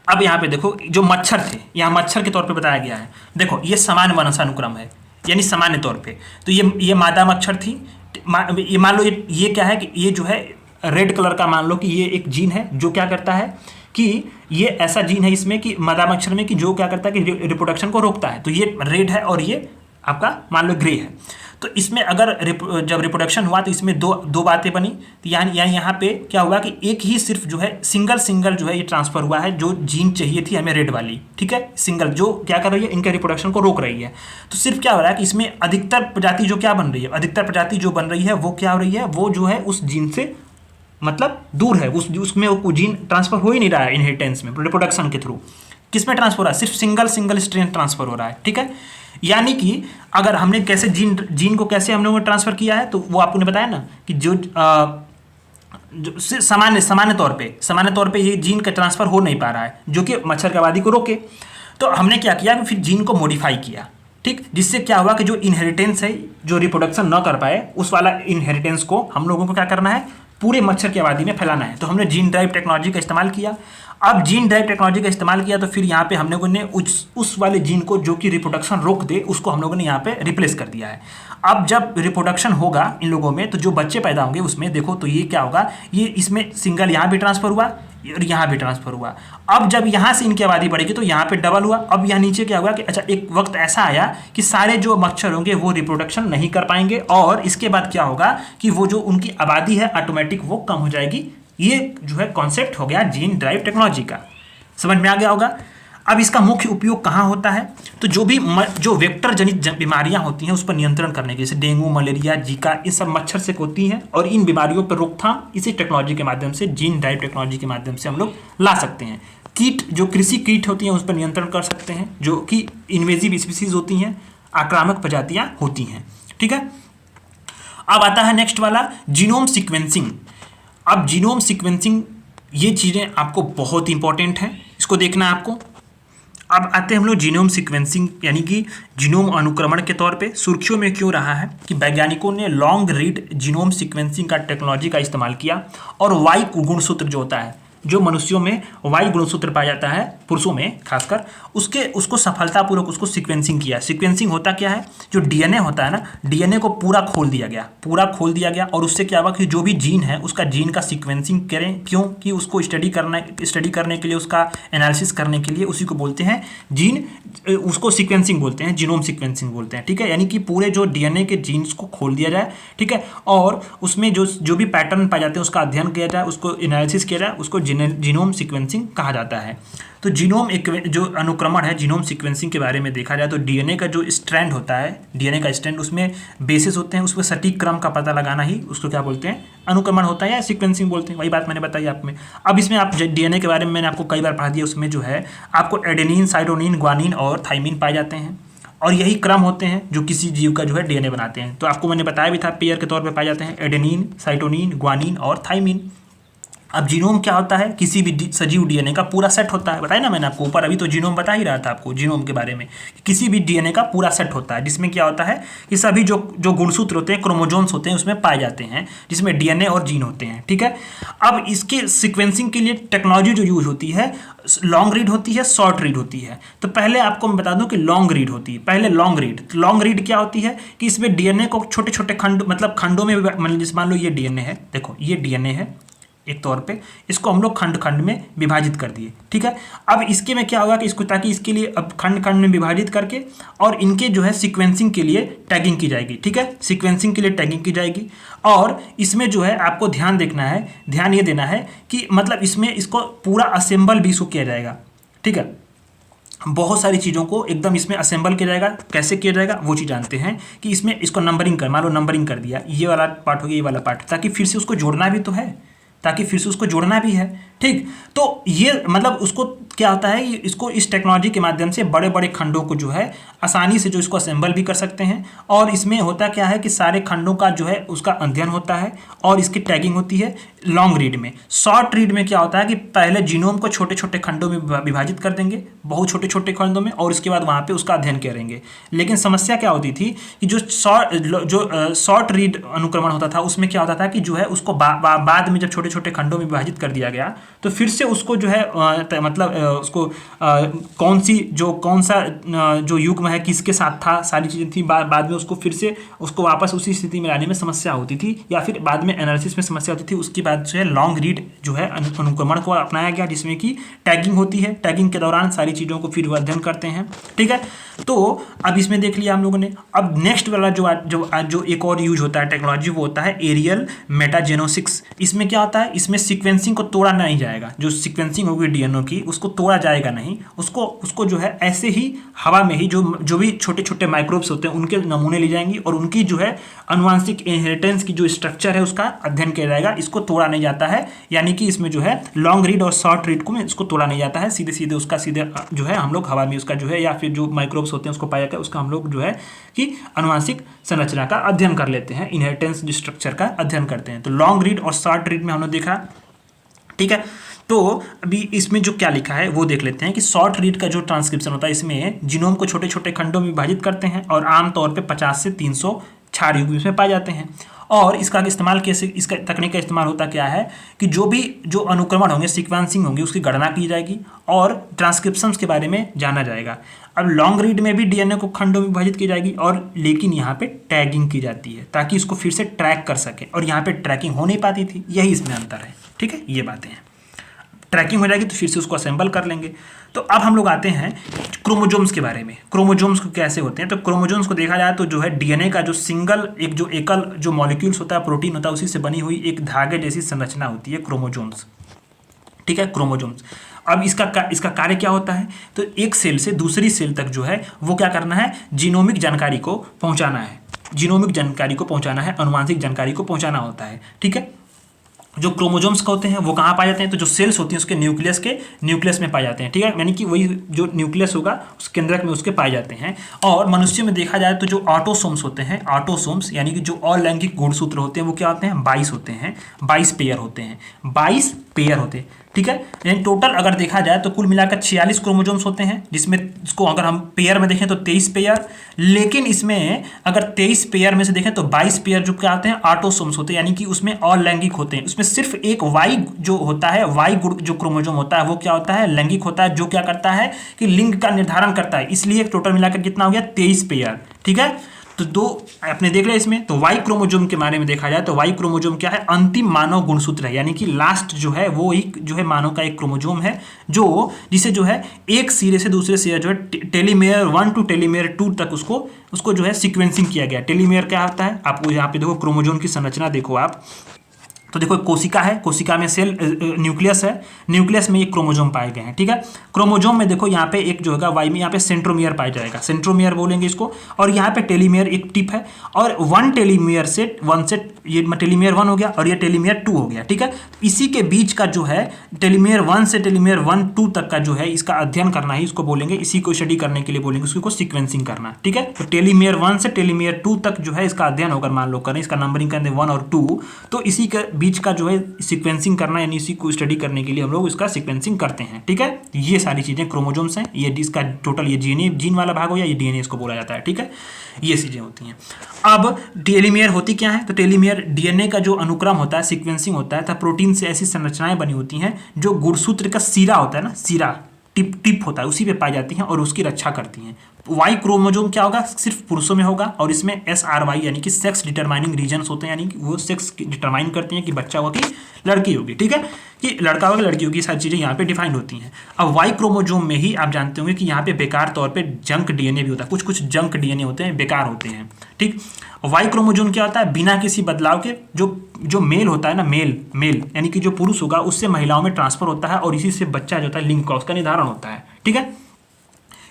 अब यहाँ पे देखो, जो मच्छर थे, यहाँ मच्छर के तौर पे बताया गया है। देखो ये सामान्य वंशानुक्रम है, यानी सामान्य तौर पे, तो ये मादा मच्छर थी। ये मान लो ये क्या है कि ये जो है रेड कलर का, मान लो कि ये एक जीन है जो क्या करता है कि ये ऐसा जीन है इसमें कि मादा मच्छर में कि जो क्या करता है कि रिप्रोडक्शन को रोकता है। तो ये रेड है और ये आपका मान लो ग्रे है। तो इसमें अगर जब रिप्रोडक्शन हुआ तो इसमें दो बातें बनी। तो यहाँ पे क्या हुआ कि एक ही सिर्फ जो है सिंगल जो है ये ट्रांसफर हुआ है, जो जीन चाहिए थी हमें रेड वाली, ठीक है, सिंगल जो क्या कर रही है, इनके रिप्रोडक्शन को रोक रही है। तो सिर्फ क्या हो रहा है कि इसमें अधिकतर प्रजाति जो क्या बन रही है, अधिकतर प्रजाति जो बन रही है वो क्या हो रही है, वो जो है उस जीन से मतलब दूर है, उसमें वो जीन ट्रांसफर हो ही नहीं रहा है इनहेरिटेंस में, रिप्रोडक्शन के थ्रू। किस में ट्रांसफर हो रहा है, सिर्फ सिंगल स्ट्रेन ट्रांसफर हो रहा है, ठीक है। यानी कि अगर हमने कैसे जीन को कैसे हम लोगों ने ट्रांसफर किया है, तो वो आपको ने बताया ना कि जो सामान्य तौर पे ये जीन का ट्रांसफर हो नहीं पा रहा है, जो कि मच्छर की आबादी को रोके। तो हमने क्या किया, फिर जीन को मॉडिफाई किया, ठीक, जिससे क्या हुआ कि जो इनहेरिटेंस है, जो रिप्रोडक्शन न कर पाए, उस वाला इनहेरिटेंस को हम लोगों को क्या करना है, पूरे मच्छर की आबादी में फैलाना है। तो हमने जीन ड्राइव टेक्नोलॉजी का इस्तेमाल किया। अब जीन ड्राइव टेक्नोलॉजी का इस्तेमाल किया तो फिर यहाँ पे हम लोगों ने उस वाले जीन को जो कि रिप्रोडक्शन रोक दे, उसको हम लोगों ने यहाँ पे रिप्लेस कर दिया है। अब जब रिप्रोडक्शन होगा इन लोगों में, तो जो बच्चे पैदा होंगे उसमें देखो, तो ये क्या होगा, ये इसमें सिंगल यहाँ भी ट्रांसफर हुआ और यहाँ भी ट्रांसफर हुआ। अब जब यहाँ से इनकी आबादी बढ़ेगी तो यहाँ पे डबल हुआ। अब यहाँ नीचे क्या हुआ कि अच्छा एक वक्त ऐसा आया कि सारे जो मच्छर होंगे वो रिप्रोडक्शन नहीं कर पाएंगे, और इसके बाद क्या होगा कि वो जो उनकी आबादी है ऑटोमेटिक वो कम हो जाएगी। ये जो है कॉन्सेप्ट हो गया जीन ड्राइव टेक्नोलॉजी का, समझ में आ गया होगा। अब इसका मुख्य उपयोग कहाँ होता है, तो जो वेक्टर जनित बीमारियां होती हैं उस पर नियंत्रण करने के, जैसे डेंगू, मलेरिया, जीका, ये सब मच्छर से होती हैं, और इन बीमारियों पर रोकथाम इसी टेक्नोलॉजी के माध्यम से, जीन ड्राइव टेक्नोलॉजी के माध्यम से हम लोग ला सकते हैं। कीट, जो कृषि कीट होती हैं उस पर नियंत्रण कर सकते हैं, जो कि इन्वेजिव स्पीसीज होती हैं, आक्रामक प्रजातियां होती हैं। ठीक है, अब आता है नेक्स्ट वाला जीनोम सीक्वेंसिंग। अब जीनोम सीक्वेंसिंग ये चीज़ें आपको बहुत इंपॉर्टेंट हैं, इसको देखना है आपको। अब आते हैं हम लोग जीनोम सीक्वेंसिंग यानी कि जीनोम अनुक्रमण के तौर पे सुर्खियों में क्यों रहा है कि वैज्ञानिकों ने लॉन्ग रीड जीनोम सीक्वेंसिंग का टेक्नोलॉजी का इस्तेमाल किया और वाई गुणसूत्र जो होता है, जो मनुष्यों में वाई गुणसूत्र पाया जाता है, पुरुषों में खासकर, उसको सफलतापूर्वक उसको सीक्वेंसिंग किया। सीक्वेंसिंग होता क्या है, जो डीएनए होता है ना, डीएनए को पूरा खोल दिया गया और उससे क्या हुआ कि जो भी जीन है उसका जीन का सीक्वेंसिंग करें। क्यों कि उसको स्टडी करने के लिए, उसका एनालिसिस करने के लिए, उसी को बोलते हैं जीन, उसको सीक्वेंसिंग बोलते हैं, जीनोम सीक्वेंसिंग बोलते हैं। ठीक है, यानी कि पूरे जो डीएनए के जीन्स को खोल दिया जाए, ठीक है, और उसमें जो भी पैटर्न पाए जाते हैं उसका अध्ययन किया जाए, उसको एनालिसिस किया जाए, उसको जीनोम सीक्वेंसिंग कहा जाता है। तो जीनोम जो अनुक्रमण है, जीनोम सीक्वेंसिंग के बारे में देखा जाए तो डीएनए का जो स्ट्रैंड होता है, डीएनए का स्ट्रैंड, उसमें बेसिस होते हैं, उसमें सटीक क्रम का पता लगाना ही उसको क्या बोलते हैं, अनुक्रमण होता है या सीक्वेंसिंग बोलते हैं। वही बात मैंने बताई आप में। अब इसमें आप डीएनए के बारे में मैंने आपको कई बार पढ़ा दिया, उसमें जो है आपको एडेनिन, साइटोनिन, ग्वानिन और थाइमिन पाए जाते हैं और यही क्रम होते हैं जो किसी जीव का जो है डीएनए बनाते हैं। तो आपको मैंने बताया भी था, पेयर के तौर पर पाए जाते हैं एडेनिन, साइटोनिन, ग्वानिन और थाइमिन। अब जीनोम क्या होता है, किसी भी सजीव डीएनए का पूरा सेट होता है। बताया ना मैंने आपको ऊपर, अभी तो जीनोम बता ही रहा था आपको जीनोम के बारे में, किसी भी डीएनए का पूरा सेट होता है जिसमें क्या होता है कि सभी जो गुणसूत्र होते हैं, क्रोमोजोम्स होते हैं, उसमें पाए जाते हैं, जिसमें डीएनए और जीन होते हैं। ठीक है, अब इसके सीक्वेंसिंग के लिए टेक्नोलॉजी जो यूज होती है, लॉन्ग रीड होती है, शॉर्ट रीड होती है। तो पहले आपको मैं बता दूं कि लॉन्ग रीड होती है। पहले लॉन्ग रीड क्या होती है कि इसमें डीएनए को छोटे छोटे खंड, मतलब खंडों में, जैसे मान लो ये डीएनए है, देखो ये डीएनए है एक तौर पे, इसको हम लोग खंड खंड में विभाजित कर दिए। ठीक है, अब इसके में क्या होगा कि इसको, ताकि इसके लिए अब खंड खंड में विभाजित करके और इनके जो है सीक्वेंसिंग के लिए टैगिंग की जाएगी। ठीक है, सीक्वेंसिंग के लिए टैगिंग की जाएगी और इसमें जो है आपको ध्यान ये देना है कि मतलब इसमें इसको पूरा असेंबल भी इसको किया जाएगा। ठीक है, बहुत सारी चीज़ों को एकदम इसमें असेंबल किया जाएगा। कैसे किया जाएगा वो चीज़ जानते हैं कि इसमें इसको नंबरिंग मान लो नंबरिंग कर दिया, ये वाला पार्ट हो गया, ये वाला पार्ट, ताकि फिर से उसको जोड़ना भी तो है, ठीक। तो ये मतलब उसको क्या होता है, इसको इस टेक्नोलॉजी के माध्यम से बड़े बड़े खंडों को जो है आसानी से जो इसको असेंबल भी कर सकते हैं। और इसमें होता क्या है कि सारे खंडों का जो है उसका अध्ययन होता है और इसकी टैगिंग होती है लॉन्ग रीड में। शॉर्ट रीड में क्या होता है कि पहले जीनोम को छोटे छोटे खंडों में विभाजित कर देंगे, बहुत छोटे छोटे खंडों में, और उसके बाद वहाँ पे उसका अध्ययन करेंगे। लेकिन समस्या क्या होती थी कि जो शॉर्ट रीड अनुक्रमण होता था उसमें क्या होता था कि जो है उसको बाद में जब छोटे छोटे खंडों में विभाजित कर दिया गया तो फिर से उसको जो है मतलब उसको कौन सा जो युग्म है किसके साथ था, सारी चीज़ें थी, बाद में उसको फिर से उसको वापस उसी स्थिति में लाने में समस्या होती थी, या फिर बाद में एनालिसिस में समस्या होती थी। उसके बाद जो है लॉन्ग रीड जो है अनुक्रमण को अपनाया गया, जिसमें कि टैगिंग होती है। टैगिंग के दौरान सारी चीज़ों को फिर अध्ययन करते हैं। ठीक है, तो अब इसमें देख लिया हम लोगों ने। अब नेक्स्ट वाला जो एक और यूज होता है टेक्नोलॉजी, वो होता है एरियल मेटाजेनोसिक्स। इसमें क्या होता है, इसमें सीक्वेंसिंग को तोड़ा नहीं जाएगा, जो सीक्वेंसिंग होगी डीएनए की उसको तोड़ा जाएगा नहीं, उसको जो है ऐसे ही हवा में ही जो भी छोटे छोटे माइक्रोब्स होते हैं उनके नमूने लिए जाएंगे और उनकी जो है अनुवांशिक इनहेरिटेंस की जो स्ट्रक्चर है उसका अध्ययन किया जाएगा। इसको तोड़ा नहीं जाता है, यानी कि इसमें जो है लॉन्ग रीड और शॉर्ट रीड को इसको तोड़ा नहीं जाता है, सीधे सीधे उसका सीधे जो है हम लोग हवा में उसका जो है, या फिर जो माइक्रोब्स होते हैं उसको पाया जाता है, उसका हम लोग जो है कि अनुवांशिक संरचना का अध्ययन कर लेते हैं, इनहेरिटेंस स्ट्रक्चर का अध्ययन करते हैं। तो लॉन्ग रीड और शॉर्ट रीड में हमने देखा। ठीक है, तो अभी इसमें जो क्या लिखा है वो देख लेते हैं कि शॉर्ट रीड का जो ट्रांसक्रिप्शन होता है, इसमें जीनोम को छोटे छोटे खंडों में विभाजित करते हैं और आमतौर पे 50 से 300 क्षार युग्म इसमें पाए जाते हैं। और इसका इस्तेमाल कैसे, इसका तकनीक का इस्तेमाल होता क्या है कि जो अनुक्रमण होंगे, सीक्वेंसिंग होंगी, उसकी गणना की जाएगी और ट्रांसक्रिप्शंस के बारे में जाना जाएगा। अब लॉन्ग रीड में भी डीएनए को खंडों में विभाजित की जाएगी, और लेकिन यहाँ पे टैगिंग की जाती है ताकि इसको फिर से ट्रैक कर सके, और यहाँ पे ट्रैकिंग हो नहीं पाती थी, यही इसमें अंतर है। ठीक है, ये बातें हैं। ट्रैकिंग हो जाएगी तो फिर से उसको असेंबल कर लेंगे। तो अब हम लोग आते हैं क्रोमोजोम्स के बारे में। क्रोमोजोम्स को कैसे होते हैं, तो क्रोमोजोम्स को देखा जाए तो जो है डीएनए का जो एकल जो मॉलिक्यूल्स होता है, प्रोटीन होता है, उसी से बनी हुई एक धागे जैसी संरचना होती है क्रोमोजोम्स। ठीक है, क्रोमोजोम्स। अब इसका कार्य क्या होता है, तो एक सेल से दूसरी सेल तक जो है वो क्या करना है, जीनोमिक जानकारी को पहुंचाना है, अनुवांशिक जानकारी को पहुंचाना होता है। ठीक है, जो क्रोमोजोम्स का होते हैं वो कहाँ पाए जाते हैं, तो जो सेल्स होती हैं उसके न्यूक्लियस में पाए जाते हैं, ठीक है, यानी कि वही जो न्यूक्लियस होगा उस केंद्रक में उसके पाए जाते हैं। और मनुष्य में देखा जाए तो जो ऑटोसोम्स होते हैं, ऑटोसोम्स यानी कि जो अलैंगिक गुणसूत्र होते हैं वो क्या होते हैं, 22 होते हैं, 22 पेयर होते हैं, 22 पेयर होते हैं, ठीक है। यानी टोटल अगर देखा जाए तो कुल मिलाकर 46 क्रोमोजोम्स होते हैं, जिसमें इसको अगर हम पेयर में देखें तो 23 पेयर, लेकिन इसमें अगर 23 पेयर में से देखें तो 22 पेयर जो क्या होते हैं, ऑटोसोम्स होते हैं, यानी कि उसमें अलैंगिक होते हैं। उसमें सिर्फ एक वाई जो होता है, वाई जो क्रोमोजोम होता है वो क्या होता है, लैंगिक होता है, जो क्या करता है कि लिंग का निर्धारण करता है। इसलिए टोटल मिलाकर कितना हो गया, 23 पेयर, ठीक है। तो दो आपने देख लिया इसमें। तो वाई क्रोमोजोम के बारे में देखा जाए तो वाई क्रोमोजोम क्या है, अंतिम मानव गुणसूत्र है, यानी कि लास्ट जो है वो एक जो है मानव का एक क्रोमोजोम है, जो जिसे जो है एक सिरे से दूसरे सिरे जो है टेलीमेयर 1 टू टेलीमेयर 2 तक उसको जो है सीक्वेंसिंग किया गया। टेलीमेयर क्या होता है, आपको यहाँ पे देखो क्रोमोजोम की संरचना देखो आप, तो देखो कोशिका है, कोशिका में सेल न्यूक्लियस है, न्यूक्लियस में एक क्रोमोजोम पाए गए हैं, ठीक है। क्रोमोजोम में देखो यहाँ पे एक जो होगा वाई में यहाँ पे सेंट्रोमियर पाया जाएगा, सेंट्रोमियर बोलेंगे इसको, और यहाँ पे टेलीमियर एक टिप है, और वन टेलीमियर से ये टेलीमियर 1 हो गया और ये टेलीमियर 2 हो गया, ठीक है। इसी के बीच का जो है टेलीमियर 1 से टेलीमियर 1-2 तक का जो है इसका अध्ययन करना ही इसको बोलेंगे, इसी को स्टडी करने के लिए बोलेंगे, उसको सीक्वेंसिंग करना, ठीक है। तो टेलीमियर 1 से टेलीमियर 2 तक जो है इसका अध्ययन होकर मान लो करें, इसका नंबरिंग करें 1 और 2, तो इसी के बीच का जो है सीक्वेंसिंग करना, यानी इसी को स्टडी करने के लिए हम लोग इसका सीक्वेंसिंग करते हैं, ठीक है। ये सारी चीजें क्रोमोजोम्स हैं, ये इसका टोटल ये जीन वाला भाग हो या ये डीएनए इसको बोला जाता है, ठीक है। ये चीजें होती हैं। अब टेलीमियर होती क्या है, तो टेलीमियर डीएनए का जो अनुक्रम होता है, सीक्वेंसिंग होता है, तथा प्रोटीन से ऐसी संरचनाएं बनी होती हैं जो गुणसूत्र का सिरा होता है ना, सिरा टिप होता है, उसी पे पाई जाती हैं और उसकी रक्षा करती हैं। वाई क्रोमोजोम क्या होगा, सिर्फ पुरुषों में होगा, और इसमें SRY यानी कि सेक्स डिटरमाइनिंग रीजन्स होते हैं, यानी कि वो सेक्स डिटरमाइन करते हैं कि बच्चा होगा कि लड़की होगी, ठीक है, कि लड़का होगा लड़की होगी, सारी चीज़ें यहाँ पे डिफाइंड होती हैं। अब वाई क्रोमोजोम में ही आप जानते होंगे कि यहाँ पे बेकार तौर पे जंक डीएनए भी होता है, कुछ जंक डीएनए होते हैं, बेकार होते हैं, ठीक। वाई क्रोमोजोम क्या होता है, बिना किसी बदलाव के जो मेल होता है ना, मेल यानी कि जो पुरुष होगा उससे महिलाओं में ट्रांसफर होता है, और इसी से बच्चा जो होता है लिंग का उसका निर्धारण होता है, ठीक है।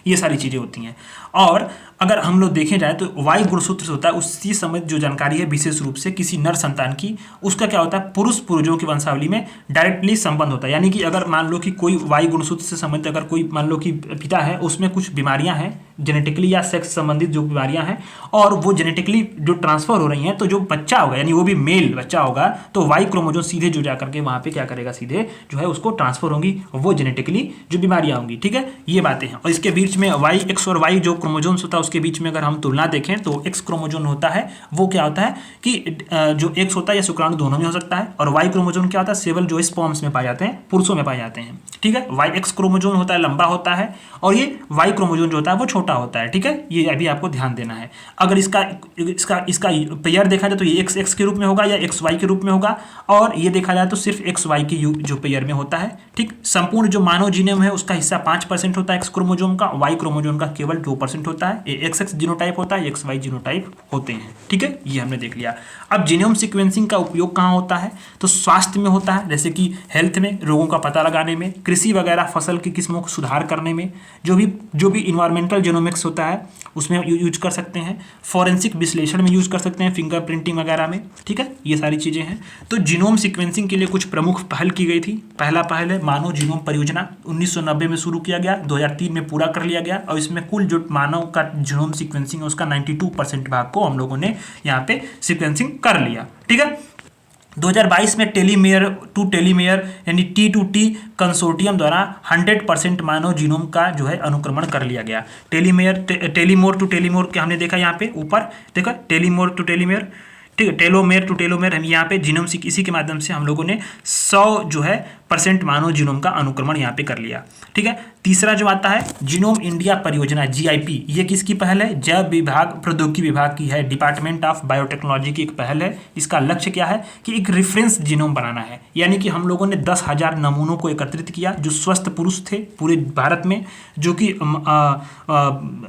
ये सारी चीज़ें होती हैं। और अगर हम लोग देखें जाए तो वाई गुणसूत्र होता है, उसी समय जो जानकारी है विशेष रूप से किसी नर संतान की, उसका क्या होता है, पुरुष पूर्वजों की वंशावली में डायरेक्टली संबंध होता है। यानी कि अगर मान लो कि कोई वाई गुणसूत्र से संबंधित अगर कोई मान लो कि पिता है, उसमें कुछ बीमारियां हैं जेनेटिकली या सेक्स संबंधित जो बीमारियां हैं, और वो जेनेटिकली जो ट्रांसफर हो रही हैं, तो जो बच्चा होगा यानी वो भी मेल बच्चा होगा, तो वाई क्रोमोजोम सीधे जो जा करके वहाँ पे क्या करेगा, सीधे जो है उसको ट्रांसफर होंगी वो जेनेटिकली जो बीमारियां होंगी, ठीक है। ये बातें हैं। और इसके बीच में वाई एक्स और वाई जो क्रोमोजोम्स होता है उसके बीच में अगर हम तुलना देखें तो एक्स क्रोमोजोम होता है वो क्या होता है कि जो एक्स होता है या शुक्राणु दोनों में हो सकता है, और वाई क्रोमोजोम क्या होता है, सेवल जो स्पर्म्स में पाए जाते हैं, पुरुषों में पाए जाते हैं, ठीक है। वाई एक्स क्रोमोजोम होता है लंबा होता है, और ये वाई क्रोमोजोम जो होता है वो छोटा होता है, ठीक है। ये अभी आपको ध्यान देना है। अगर इसका पेयर देखा जाए तो ये एक्स एक्स के रूप में होगा या एक्स वाई के रूप में होगा, और ये देखा जाए तो सिर्फ एक्स वाई के जो पेयर में होता है, ठीक। संपूर्ण जो मानव जीनोम है उसका हिस्सा 5% होता है एक्स क्रोमोजोम का, वाई क्रोमोजोम का केवल 2% होता है। एक्स एक्स जीनोटाइप होता है, एक्स वाई जीनोटाइप होते हैं, ठीक है। ये हमने देख लिया। अब जीनोम सीक्वेंसिंग का उपयोग कहाँ होता है, तो स्वास्थ्य में होता है, जैसे कि हेल्थ में, रोगों का पता लगाने में, कृषि वगैरह फसल की किस्मों को सुधार करने में, जो भी इन्वायरमेंटल जीनोमिक्स होता है उसमें यूज कर सकते हैं, फॉरेंसिक विश्लेषण में यूज कर सकते हैं, फिंगरप्रिंटिंग वगैरह में, ठीक है। ये सारी चीज़ें हैं। तो जीनोम सीक्वेंसिंग के लिए कुछ प्रमुख पहल की गई थी। पहला पहल है मानव जीनोम परियोजना, 1990 में शुरू किया गया, 2003 में पूरा कर लिया गया, और इसमें कुल जो मानव का जीनोम सीक्वेंसिंग है उसका 92% भाग को हम लोगों ने यहाँ पे सीक्वेंसिंग कर लिया, ठीक है। 2022 में टेलीमेयर टू टेलीमेयर यानी T2T कंसोर्टियम द्वारा 100% मानव जीनोम का जो है अनुक्रमण कर लिया गया। टेलीमोर टू टेलीमोर के हमने देखा यहाँ पे ऊपर देखा, टेलीमोर टू टेलीमेयर, ठीक है, टेलोमेयर टू टेलोमेयर, हम यहाँ पे जीनोम इसी के माध्यम से हम लोगों ने 100 जो है % मानव जीनोम का अनुक्रमण यहाँ पे कर लिया, ठीक है। तीसरा जो आता है जीनोम इंडिया परियोजना GIP, ये किसकी पहल है, जैव विभाग प्रौद्योगिकी विभाग की है, डिपार्टमेंट ऑफ बायोटेक्नोलॉजी की एक पहल है। इसका लक्ष्य क्या है कि एक रेफरेंस जीनोम बनाना है, यानी कि हम लोगों ने 10,000 नमूनों को एकत्रित किया जो स्वस्थ पुरुष थे पूरे भारत में, जो कि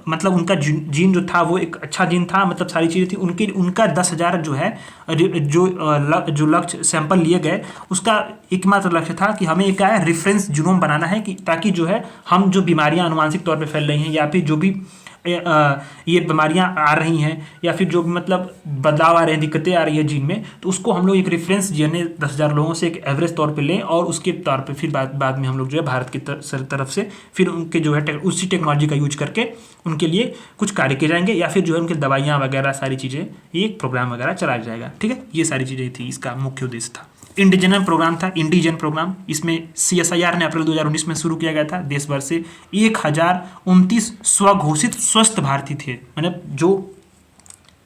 मतलब उनका जीन जो था वो एक अच्छा जीन था, मतलब सारी चीज़ें थी उनका 10,000 जो है जो लक्ष्य सैंपल लिए गए, उसका एकमात्र लक्ष्य था था कि हमें क्या है, रेफरेंस जीनोम बनाना है, कि ताकि जो है हम जो बीमारियां अनुवांशिक तौर पे फैल रही हैं या फिर जो भी ये बीमारियां आ रही हैं या फिर जो भी मतलब बदलाव आ रहे हैं, दिक्कतें आ रही है जीन में, तो उसको हम लोग एक रेफरेंस जीएनए 10,000 लोगों से एक एवरेज तौर पे लें और उसके तौर पे फिर बाद में हम लोग जो है भारत की तरफ से फिर उनके जो है उसी टेक्नोलॉजी का यूज करके उनके लिए कुछ कार्य किए जाएंगे या फिर जो है उनकी दवाइयाँ वगैरह सारी चीज़ें, ये एक प्रोग्राम वगैरह चलाया जाएगा। ठीक है, ये सारी चीज़ें थी, इसका मुख्य उद्देश्य था। इंडिजन प्रोग्राम था, इंडिजन प्रोग्राम। इसमें CSIR ने अप्रैल 2019 में शुरू किया गया था। देश भर से 1029 स्वघोषित स्वस्थ भारतीय थे, मतलब जो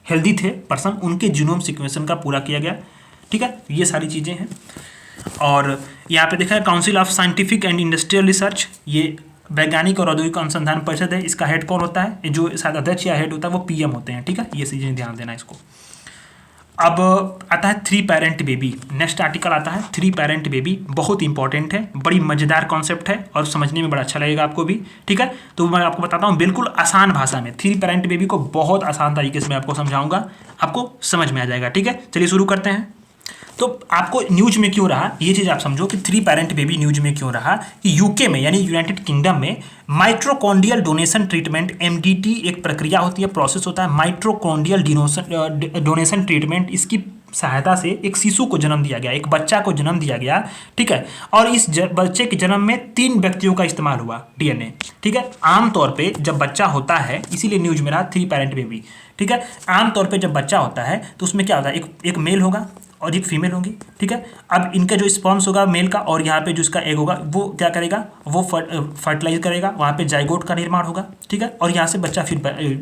हेल्दी थे पर्सन, उनके जीनोम सिक्वेंसन का पूरा किया गया। ठीक है, ये सारी चीज़ें हैं। और यहाँ पे देखा है council of scientific and industrial research, ये वैज्ञानिक और औद्योगिक अनुसंधान परिषद है। इसका हेड कौन होता है, जो शायद अध्यक्ष या हेड होता है वो PM होते हैं। ठीक है, ये चीज़ें ध्यान देना इसको। अब आता है 3 पेरेंट बेबी। नेक्स्ट आर्टिकल आता है 3 पेरेंट बेबी, बहुत इंपॉर्टेंट है, बड़ी मज़ेदार कॉन्सेप्ट है और समझने में बड़ा अच्छा लगेगा आपको भी। ठीक है, तो मैं आपको बताता हूँ बिल्कुल आसान भाषा में। 3 पेरेंट बेबी को बहुत आसान तरीके से मैं आपको समझाऊंगा, आपको समझ में आ जाएगा। ठीक है, चलिए शुरू करते हैं। तो आपको न्यूज में क्यों रहा, ये चीज़ आप समझो कि 3 पेरेंट बेबी न्यूज में क्यों रहा कि यूके में यानी यूनाइटेड किंगडम में माइट्रोकॉन्डियल डोनेशन ट्रीटमेंट MDT एक प्रक्रिया होती है, प्रोसेस होता है। माइट्रोकॉन्डियल डोनेशन ट्रीटमेंट, इसकी सहायता से एक शिशु को जन्म दिया गया, एक बच्चा को जन्म दिया गया। ठीक है, और इस बच्चे के जन्म में 3 व्यक्तियों का इस्तेमाल हुआ DNA। ठीक है, आमतौर पे जब बच्चा होता है, इसीलिए न्यूज में रहा 3 पेरेंट बेबी। ठीक है, आमतौर पे जब बच्चा होता है तो उसमें क्या होता है, एक मेल होगा और एक फीमेल होगी। ठीक है, अब इनका जो स्पर्म्स होगा मेल का और यहाँ पे जो इसका एग होगा वो क्या करेगा, वो फर्टिलाइज करेगा, वहाँ पे जाइगोट का निर्माण होगा। ठीक है, और यहाँ से बच्चा फिर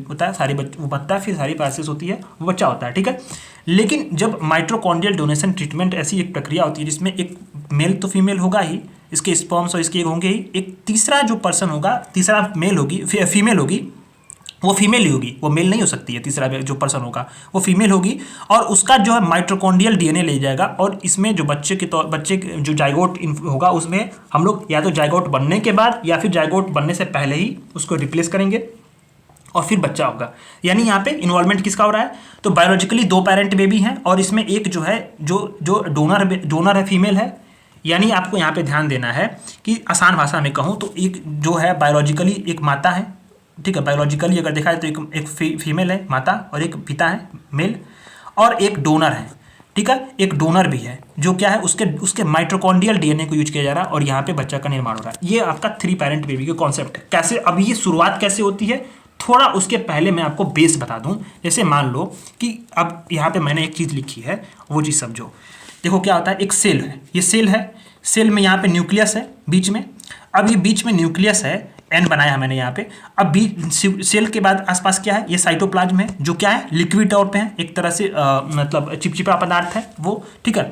होता है, वो बनता है, फिर सारी प्रोसेस होती है, वो बच्चा होता है। ठीक है, लेकिन जब माइट्रोकॉन्ड्रियल डोनेशन ट्रीटमेंट ऐसी एक प्रक्रिया होती है जिसमें एक मेल तो फीमेल होगा ही, इसके स्पर्म्स और इसके एग होंगे ही, एक तीसरा जो पर्सन होगा, तीसरा मेल होगी, फीमेल होगी, वो फीमेल ही होगी, वो मेल नहीं हो सकती है। तीसरा जो पर्सन होगा वो फीमेल होगी और उसका जो है माइट्रोकॉन्ड्रियल DNA ले जाएगा और इसमें जो बच्चे जो जाइगोट होगा उसमें हम लोग या तो जाइगोट बनने के बाद या फिर जाइगोट बनने से पहले ही उसको रिप्लेस करेंगे और फिर बच्चा होगा। यानी यहाँ पे इन्वॉल्वमेंट किसका हो रहा है, तो बायोलॉजिकली 2 पेरेंट बेबी हैं और इसमें एक जो है जो डोनर है फीमेल है। यानी आपको यहाँ पे ध्यान देना है कि आसान भाषा में कहूँ तो एक जो है बायोलॉजिकली एक माता है। ठीक है, बायोलॉजिकली अगर देखा जाए तो एक फीमेल है माता और एक पिता है मेल और एक डोनर है। ठीक है, एक डोनर भी है जो क्या है उसके माइट्रोकॉन्ड्रियल DNA को यूज किया जा रहा है और यहाँ पे बच्चा का निर्माण हो रहा है। ये आपका 3 पेरेंट बेबी का कॉन्सेप्ट है। कैसे, अब ये शुरुआत कैसे होती है, थोड़ा उसके पहले मैं आपको बेस बता दूं। जैसे मान लो कि अब यहाँ पे मैंने एक चीज़ लिखी है, वो चीज़ समझो। देखो क्या होता है, एक सेल है, ये सेल है, सेल में यहाँ पे न्यूक्लियस है बीच में। अब ये बीच में न्यूक्लियस है, N बनाया है मैंने यहाँ पे। अब सेल के बाद आसपास क्या है, ये साइटोप्लाज्म है जो क्या है लिक्विड तौर पे है, एक तरह से मतलब चिपचिपा पदार्थ है वो। ठीक है,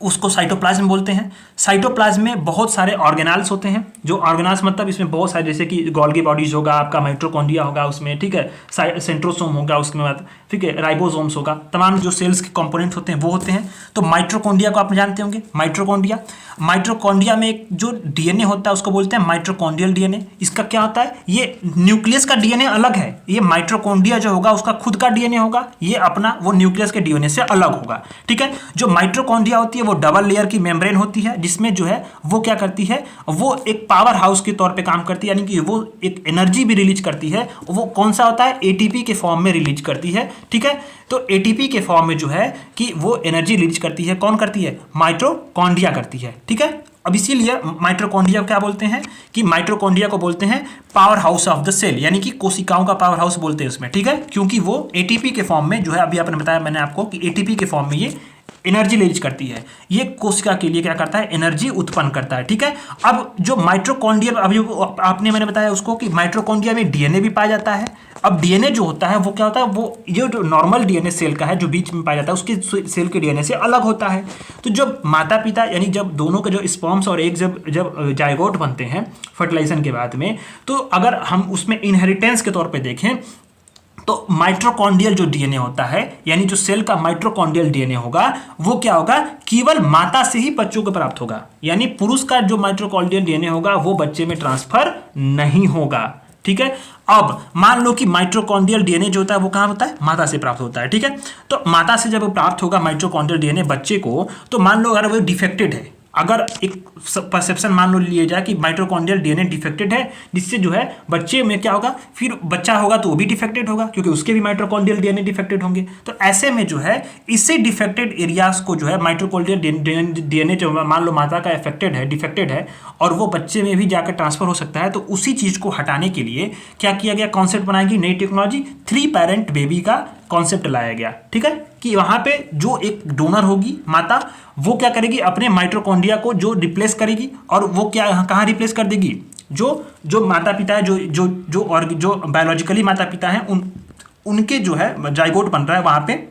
उसको साइटोप्लाज्म बोलते हैं। साइटोप्लाज्म में बहुत सारे ऑर्गेनाल्स होते हैं, जो ऑर्गेनाल्स मतलब इसमें बहुत सारे, जैसे कि गोल्गी बॉडीज होगा, आपका माइट्रोकॉन्ड्रिया होगा उसमें। ठीक है, सेंट्रोसोम होगा उसके बाद, ठीक है, राइबोसोम्स होगा, तमाम जो सेल्स के कंपोनेंट होते हैं वो होते हैं। तो माइट्रोकॉन्ड्रिया को आप जानते होंगे, माइट्रोकॉन्ड्रिया में एक जो DNA होता है उसको बोलते हैं माइट्रोकॉन्ड्रियल DNA। इसका क्या होता है, ये न्यूक्लियस का DNA अलग है, ये माइट्रोकॉन्ड्रिया जो होगा उसका खुद का DNA होगा, ये अपना वो न्यूक्लियस के DNA से अलग होगा। ठीक है, जो माइट्रोकॉन्ड्रिया होती है वो डबल लेयर की मेम्ब्रेन होती है जिसमें जो है वो क्या करती है, वो एक पावर हाउस के तौर पे काम करती है, यानी कि वो एक एनर्जी भी रिलीज करती है। वो कौन सा होता है, ATP के फॉर्म में रिलीज करती है। ठीक है, तो ATP के फॉर्म में जो है कि वो एनर्जी रिलीज करती है, कौन करती है, माइट्रोकॉन्ड्रिया करती है। ठीक है, अब इसीलिए माइट्रोकॉन्ड्रिया को क्या बोलते हैं कि माइट्रोकॉन्ड्रिया को बोलते हैं powerhouse of the cell, यानी कि कोशिकाओं का पावर हाउस बोलते हैं उसमें। ठीक है, क्योंकि वो ATP के फॉर्म में जो है, अभी आपने बताया मैंने आपको कि ATP के फॉर्म में ये एनर्जी रिलीज करती है, ये कोशिका के लिए क्या करता है, एनर्जी उत्पन्न करता है। ठीक है, अब जो माइट्रोकॉन्ड्रिया, अभी आपने मैंने बताया उसको कि माइट्रोकॉन्ड्रिया में DNA भी पाया जाता है। अब DNA जो होता है वो क्या होता है, वो ये जो नॉर्मल DNA सेल का है जो बीच में पाया जाता है उसके सेल के DNA से अलग होता है। तो जब माता पिता यानी जब दोनों के जो स्पर्म्स और एग जब जाइगोट बनते हैं फर्टिलाइजेशन के बाद में, तो अगर हम उसमें इनहेरिटेंस के तौर पे देखें तो माइट्रोकॉन्ड्रियल जो DNA होता है, यानी जो सेल का माइट्रोकॉन्ड्रियल DNA होगा वो क्या होगा, केवल माता से ही बच्चों को प्राप्त होगा। यानी पुरुष का जो माइट्रोकॉन्ड्रियल DNA होगा वो बच्चे में ट्रांसफर नहीं होगा। ठीक है, अब मान लो कि माइट्रोकॉन्ड्रियल DNA जो होता है वो कहाँ होता है, माता से प्राप्त होता है। ठीक है, तो माता से जब प्राप्त होगा माइट्रोकॉन्ड्रियल DNA बच्चे को, तो मान लो अगर वो डिफेक्टेड है, अगर एक परसेप्शन मान लो लिए जाए कि माइटोकॉन्ड्रियल डीएनए डिफेक्टेड है, जिससे जो है बच्चे में क्या होगा, फिर बच्चा होगा तो वो भी डिफेक्टेड होगा क्योंकि उसके भी माइटोकॉन्ड्रियल डीएनए डिफेक्टेड होंगे। तो ऐसे में जो है इससे डिफेक्टेड एरियाज को जो है माइटोकॉन्ड्रियल डीएनए जो मान लो माता का अफेक्टेड है, डिफेक्टेड है, और वो बच्चे में भी जाकर ट्रांसफर हो सकता है, तो उसी चीज़ को हटाने के लिए क्या किया गया, कॉन्सेप्ट बनाएगी नई टेक्नोलॉजी, 3 पेरेंट बेबी का कॉन्सेप्ट लाया गया। ठीक है, कि वहां पे जो एक डोनर होगी माता, वो क्या करेगी, अपने माइटोकॉन्ड्रिया को जो रिप्लेस करेगी, और वो क्या कहाँ रिप्लेस कर देगी, जो माता पिता है, जो बायोलॉजिकली माता पिता हैं, उनके जो है जाइगोट बन रहा है, वहां पे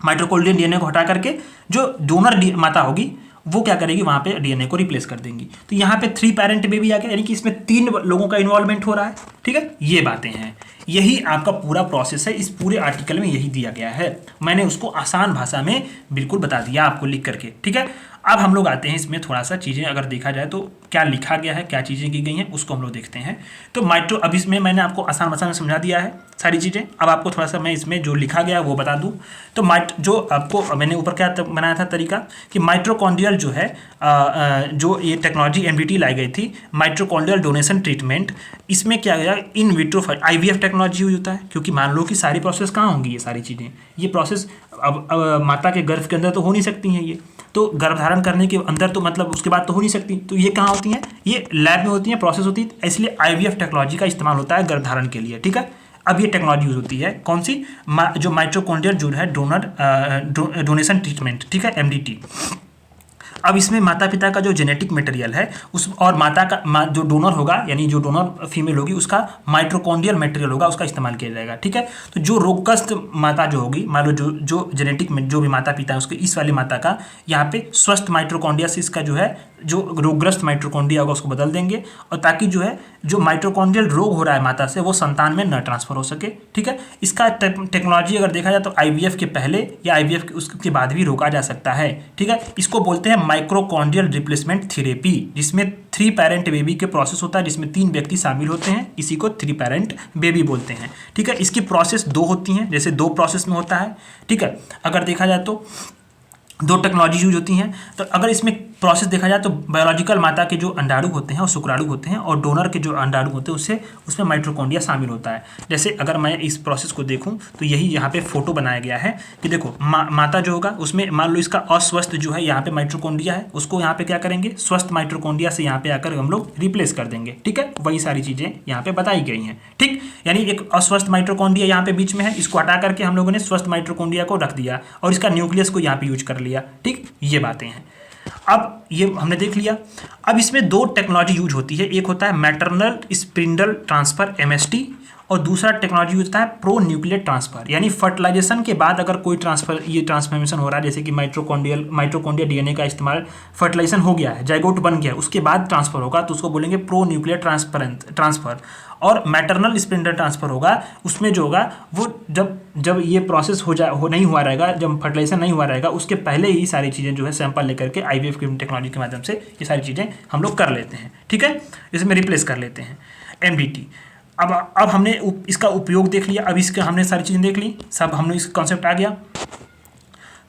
माइटोकॉन्ड्रियल डीएनए को हटा करके जो डोनर माता होगी वो क्या करेगी, वहां पे डीएनए को रिप्लेस कर देंगी। तो यहाँ पे 3 पेरेंट बेबी आ गया, यानी कि इसमें 3 लोगों का इन्वॉल्वमेंट हो रहा है। ठीक है, ये बातें हैं, यही आपका पूरा प्रोसेस है। इस पूरे आर्टिकल में यही दिया गया है, मैंने उसको आसान भाषा में बिल्कुल बता दिया आपको लिख करके। ठीक है, अब हम लोग आते हैं इसमें थोड़ा सा चीज़ें अगर देखा जाए तो क्या लिखा गया है, क्या चीज़ें की गई हैं, उसको हम लोग देखते हैं। तो अब इसमें मैंने आपको आसान भाषा में समझा दिया है सारी चीज़ें। अब आपको थोड़ा सा मैं इसमें जो लिखा गया है वो बता दूं। तो जो आपको मैंने ऊपर क्या बनाया था तरीका, कि माइटोकॉन्ड्रियल जो है जो ये टेक्नोलॉजी एमडीटी लाई गई थी, माइटोकॉन्ड्रियल डोनेशन ट्रीटमेंट, इसमें क्या गया, in vitro IVF technology use होता है, क्योंकि मान लो कि सारी प्रोसेस कहाँ होंगी, ये सारी चीज़ें, ये प्रोसेस अब माता के गर्भ के अंदर तो हो नहीं सकती हैं, ये तो गर्भधारण करने के अंदर तो मतलब उसके बाद तो हो नहीं सकती, तो ये कहाँ होती हैं, ये लैब में होती हैं, प्रोसेस होती है, इसलिए आईवीएफ टेक्नोलॉजी का इस्तेमाल होता है गर्भधारण के लिए। ठीक है, अब ये टेक्नोलॉजी यूज होती है कौन सी, जो माइटोकॉन्ड्रियल जो है डोनेशन ट्रीटमेंट, ठीक है, एमडीटी। अब इसमें माता पिता का जो जेनेटिक मटेरियल है उस, और माता का जो डोनर होगा, यानी जो डोनर फीमेल होगी, उसका माइटोकॉन्ड्रियल मटेरियल होगा, उसका इस्तेमाल किया जाएगा। ठीक है, तो जो रोगग्रस्त माता जो होगी, मान लो जो जेनेटिक में जो भी माता पिता है उसके, इस वाली माता का यहाँ पे स्वस्थ माइटोकॉन्ड्रिया से इसका जो है जो रोगग्रस्त माइटोकॉन्ड्रिया होगा उसको बदल देंगे, और ताकि जो है जो माइटोकॉन्ड्रियल रोग हो रहा है माता से वो संतान में न ट्रांसफर हो सके। ठीक है, इसका टेक्नोलॉजी अगर देखा जाए तो आईवीएफ के पहले या आईवीएफ के उसके बाद भी रोका जा सकता है। ठीक है, इसको बोलते हैं माइक्रोकॉन्ड्रियल रिप्लेसमेंट थेरेपी, जिसमें 3 पेरेंट बेबी के प्रोसेस होता है, जिसमें 3 व्यक्ति शामिल होते हैं, इसी को 3 पेरेंट बेबी बोलते हैं। ठीक है, इसकी प्रोसेस 2 होती हैं, जैसे 2 प्रोसेस में होता है। ठीक है, अगर देखा जाए तो 2 टेक्नोलॉजी यूज होती हैं। तो अगर इसमें प्रोसेस देखा जाए तो बायोलॉजिकल माता के जो अंडाणु होते हैं और शुक्राणु होते हैं, और डोनर के जो अंडाणु होते हैं उसमें माइटोकॉन्ड्रिया शामिल होता है। जैसे अगर मैं इस प्रोसेस को देखूं तो यही यहाँ पे फोटो बनाया गया है कि देखो माता जो होगा उसमें मान लो इसका अस्वस्थ जो है यहाँ पे माइटोकॉन्ड्रिया है, उसको यहाँ पे क्या करेंगे, स्वस्थ माइटोकॉन्ड्रिया से यहाँ पे आकर हम लोग रिप्लेस कर देंगे। ठीक है, वही सारी चीज़ें यहाँ पे बताई गई हैं। ठीक, यानी एक अस्वस्थ माइटोकॉन्ड्रिया यहाँ पे बीच में है, इसको हटा करके हम लोगों ने स्वस्थ माइटोकॉन्ड्रिया को रख दिया और इसका न्यूक्लियस को यहाँ पे यूज कर लिया। ठीक, ये बातें हैं। अब ये हमने देख लिया। अब इसमें 2 टेक्नोलॉजी यूज होती है, एक होता है मैटरनल स्पिंडल ट्रांसफर एमएसटी, और दूसरा टेक्नोलॉजी होता है प्रो न्यूक्लियर ट्रांसफर, यानी फर्टिलाइजेशन के बाद अगर कोई ट्रांसफॉर्मेशन हो रहा है, जैसे कि माइटोकॉन्ड्रिया डीएनए का इस्तेमाल, फर्टिलाइजेशन हो गया है, जाइगोट बन गया, उसके बाद ट्रांसफर होगा तो उसको बोलेंगे प्रो न्यूक्लियर ट्रांसफर। और मैटरनल स्पिंडल ट्रांसफर होगा, उसमें जो होगा वो जब ये प्रोसेस नहीं हुआ रहेगा, जब फर्टिलाइजेशन नहीं हुआ रहेगा, उसके पहले ही सारी चीज़ें जो है सैंपल लेकर के आईवीएफ की टेक्नोलॉजी के माध्यम से ये सारी चीज़ें हम लोग कर लेते हैं। ठीक है, इसमें रिप्लेस कर लेते हैं एमडीटी। अब हमने इसका उपयोग देख लिया, अब इसके हमने सारी चीज़ें देख ली, सब हमने इसका कॉन्सेप्ट आ गया।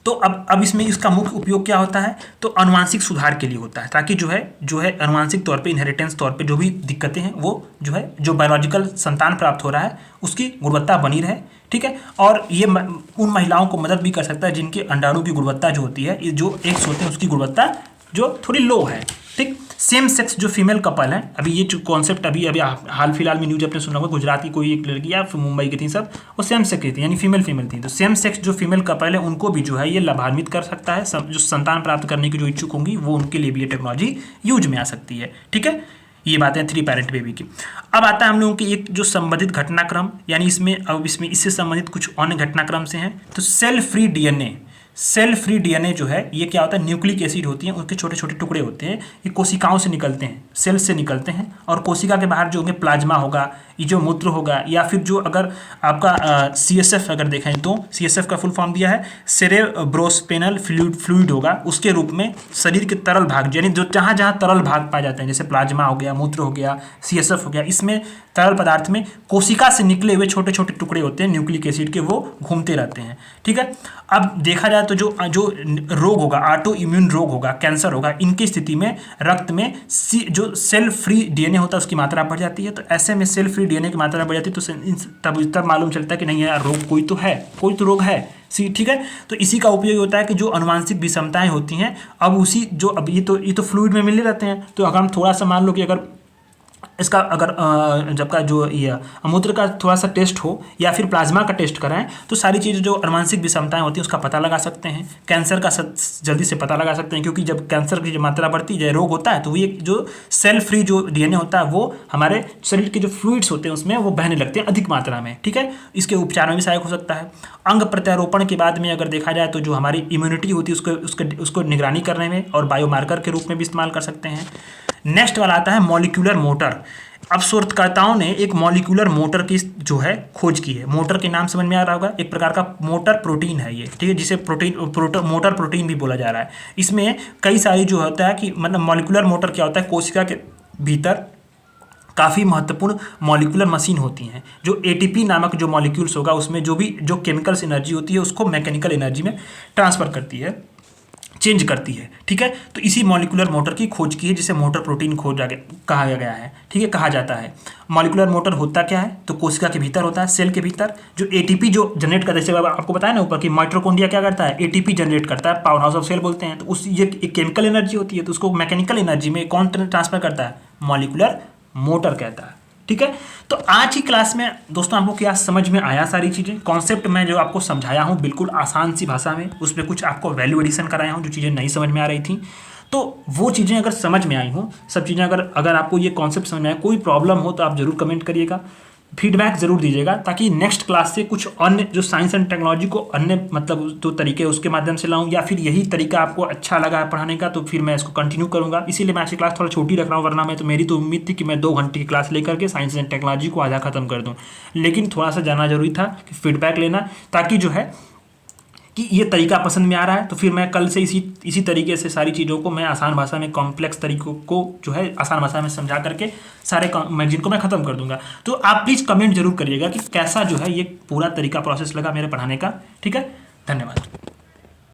तो अब इसमें इसका मुख्य उपयोग क्या होता है, तो अनुवांशिक सुधार के लिए होता है, ताकि जो है अनुवांशिक तौर पे, इनहेरिटेंस तौर पे जो भी दिक्कतें हैं वो जो बायोलॉजिकल संतान प्राप्त हो रहा है उसकी गुणवत्ता बनी रहे। ठीक है, और ये उन महिलाओं को मदद भी कर सकता है जिनके अंडाणु की गुणवत्ता जो होती है, जो एग्स होते हैं उसकी गुणवत्ता जो थोड़ी लो है। ठीक, सेम सेक्स जो फीमेल कपल है, अभी ये जो कॉन्सेप्ट अभी हाल फिलहाल में न्यूज अपने सुना होगा, गुजरात की कोई एक लड़की या फिर मुंबई की थी, सब वो सेम सेक्स की थी, यानी फीमेल थी। तो सेम सेक्स जो फीमेल कपल है उनको भी जो है ये लाभान्वित कर सकता है, जो संतान प्राप्त करने की जो इच्छुक होंगी वो उनके लिए भी ये टेक्नोलॉजी यूज में आ सकती है। ठीक है, ये बातें 3 पेरेंट बेबी की। अब आता है हम लोगों की एक जो संबंधित घटनाक्रम, यानी इसमें इससे संबंधित कुछ अन्य घटनाक्रम से हैं। तो सेल फ्री डीएनए जो है ये क्या होता है, न्यूक्लिक एसिड होती है, उनके छोटे छोटे टुकड़े होते हैं, ये कोशिकाओं से निकलते हैं, सेल से निकलते हैं, और कोशिका के बाहर जो होंगे प्लाज्मा होगा, ये जो मूत्र होगा, या फिर जो अगर आपका CSF अगर देखें तो CSF का फुल फॉर्म दिया है सेरेब्रोस्पेनल फ्लूइड होगा, उसके रूप में शरीर के तरल भाग, यानी जो जहाँ जहाँ तरल भाग पाए जाते हैं, जैसे प्लाज्मा हो गया, मूत्र हो गया, CSF हो गया, इसमें तरल पदार्थ में कोशिका से निकले हुए छोटे छोटे टुकड़े होते हैं न्यूक्लिक एसिड के, वो घूमते रहते हैं। ठीक है, अब देखा जाए है तो जो जो रोग होगा, ऑटो इम्यून रोग होगा, कैंसर होगा, इनकी स्थिति में रक्त में जो सेल फ्री डीएनए होता है उसकी मात्रा बढ़ जाती है। तो ऐसे में सेल फ्री डीएनए की मात्रा बढ़ जाती है तो तब मालूम चलता है कि नहीं यार रोग कोई तो है, कोई तो रोग है। ठीक है, तो इसी का उपयोग होता है कि जो अनुवांशिक विषमताएं होती हैं अब उसी जो अब ये तो फ्लूइड में मिलने रहते हैं। तो अगर हम थोड़ा सा मान लो कि अगर इसका अगर जब का जो ये मूत्र का थोड़ा सा टेस्ट हो या फिर प्लाज्मा का टेस्ट कराएं तो सारी चीज़ें जो अनुवांशिक विषमताएं होती हैं उसका पता लगा सकते हैं। कैंसर का जल्दी से पता लगा सकते हैं, क्योंकि जब कैंसर की जो मात्रा बढ़ती है, रोग होता है, तो ये जो सेल फ्री जो डीएनए होता है वो हमारे शरीर के जो फ्लूइड्स होते हैं उसमें वो बहने लगते हैं अधिक मात्रा में। ठीक है, इसके उपचार में भी सहायक हो सकता है। अंग प्रत्यारोपण के बाद में अगर देखा जाए तो जो हमारी इम्यूनिटी होती है उसको निगरानी करने में और बायोमार्कर के रूप में भी इस्तेमाल कर सकते हैं। नेक्स्ट वाला आता है मॉलिक्यूलर मोटर। अब शोधकर्ताओं ने एक मॉलिक्यूलर मोटर की जो है खोज की है। मोटर के नाम समझ में आ रहा होगा, एक प्रकार का मोटर प्रोटीन है ये, ठीक है, जिसे मोटर प्रोटीन भी बोला जा रहा है। इसमें कई सारी जो होता है कि मतलब मॉलिक्यूलर मोटर क्या होता है, कोशिका के भीतर काफ़ी महत्वपूर्ण मॉलिक्यूलर मशीन होती हैं। जो एटीपी नामक जो मॉलिक्यूल्स होगा उसमें जो भी जो केमिकल्स एनर्जी होती है उसको मैकेनिकल एनर्जी में ट्रांसफर करती है, चेंज करती है। ठीक है, तो इसी मॉलिक्यूलर मोटर की खोज की है जिसे मोटर प्रोटीन खोज कहा गया है। ठीक है, कहा जाता है। मॉलिक्यूलर मोटर होता क्या है, तो कोशिका के भीतर होता है, सेल के भीतर जो एटीपी जो जनरेट करता है, जैसे आपको बताया ना ऊपर कि माइटोकॉन्ड्रिया क्या करता है, एटीपी जनरेट करता है, पावर हाउस ऑफ सेल बोलते हैं। तो उस ये एक केमिकल एनर्जी होती है, तो उसको मैकेनिकल एनर्जी में कौन ट्रांसफर करता है, मॉलिक्यूलर मोटर कहता है। ठीक है, तो आज की क्लास में दोस्तों आपको क्या समझ में आया, सारी चीज़ें कॉन्सेप्ट मैं जो आपको समझाया हूँ बिल्कुल आसान सी भाषा में, उसमें कुछ आपको वैल्यू एडिशन कराया हूँ जो चीज़ें नहीं समझ में आ रही थी। तो वो चीज़ें अगर समझ में आई हों, सब चीज़ें अगर आपको ये कॉन्सेप्ट समझ में आए, कोई प्रॉब्लम हो तो आप ज़रूर कमेंट करिएगा, फीडबैक ज़रूर दीजिएगा, ताकि नेक्स्ट क्लास से कुछ अन्य जो साइंस एंड टेक्नोलॉजी को अन्य मतलब जो तरीके उसके माध्यम से लाऊं, या फिर यही तरीका आपको अच्छा लगा है पढ़ाने का तो फिर मैं इसको कंटिन्यू करूंगा। इसीलिए मैं आज की क्लास थोड़ा छोटी रख रहा हूँ, वरना मैं तो मेरी तो उम्मीद थी कि मैं 2 घंटे की क्लास लेकर के साइंस एंड टेक्नोलॉजी को आधा खत्म कर दूँ, लेकिन थोड़ा सा जानना जरूरी था कि फीडबैक लेना, ताकि जो है कि ये तरीका पसंद में आ रहा है तो फिर मैं कल से इसी तरीके से सारी चीज़ों को मैं आसान भाषा में, कॉम्प्लेक्स तरीकों को जो है आसान भाषा में समझा करके सारे मैगजीन को मैं ख़त्म कर दूंगा। तो आप प्लीज़ कमेंट जरूर करिएगा कि कैसा जो है ये पूरा तरीका प्रोसेस लगा मेरे पढ़ाने का। ठीक है, धन्यवाद।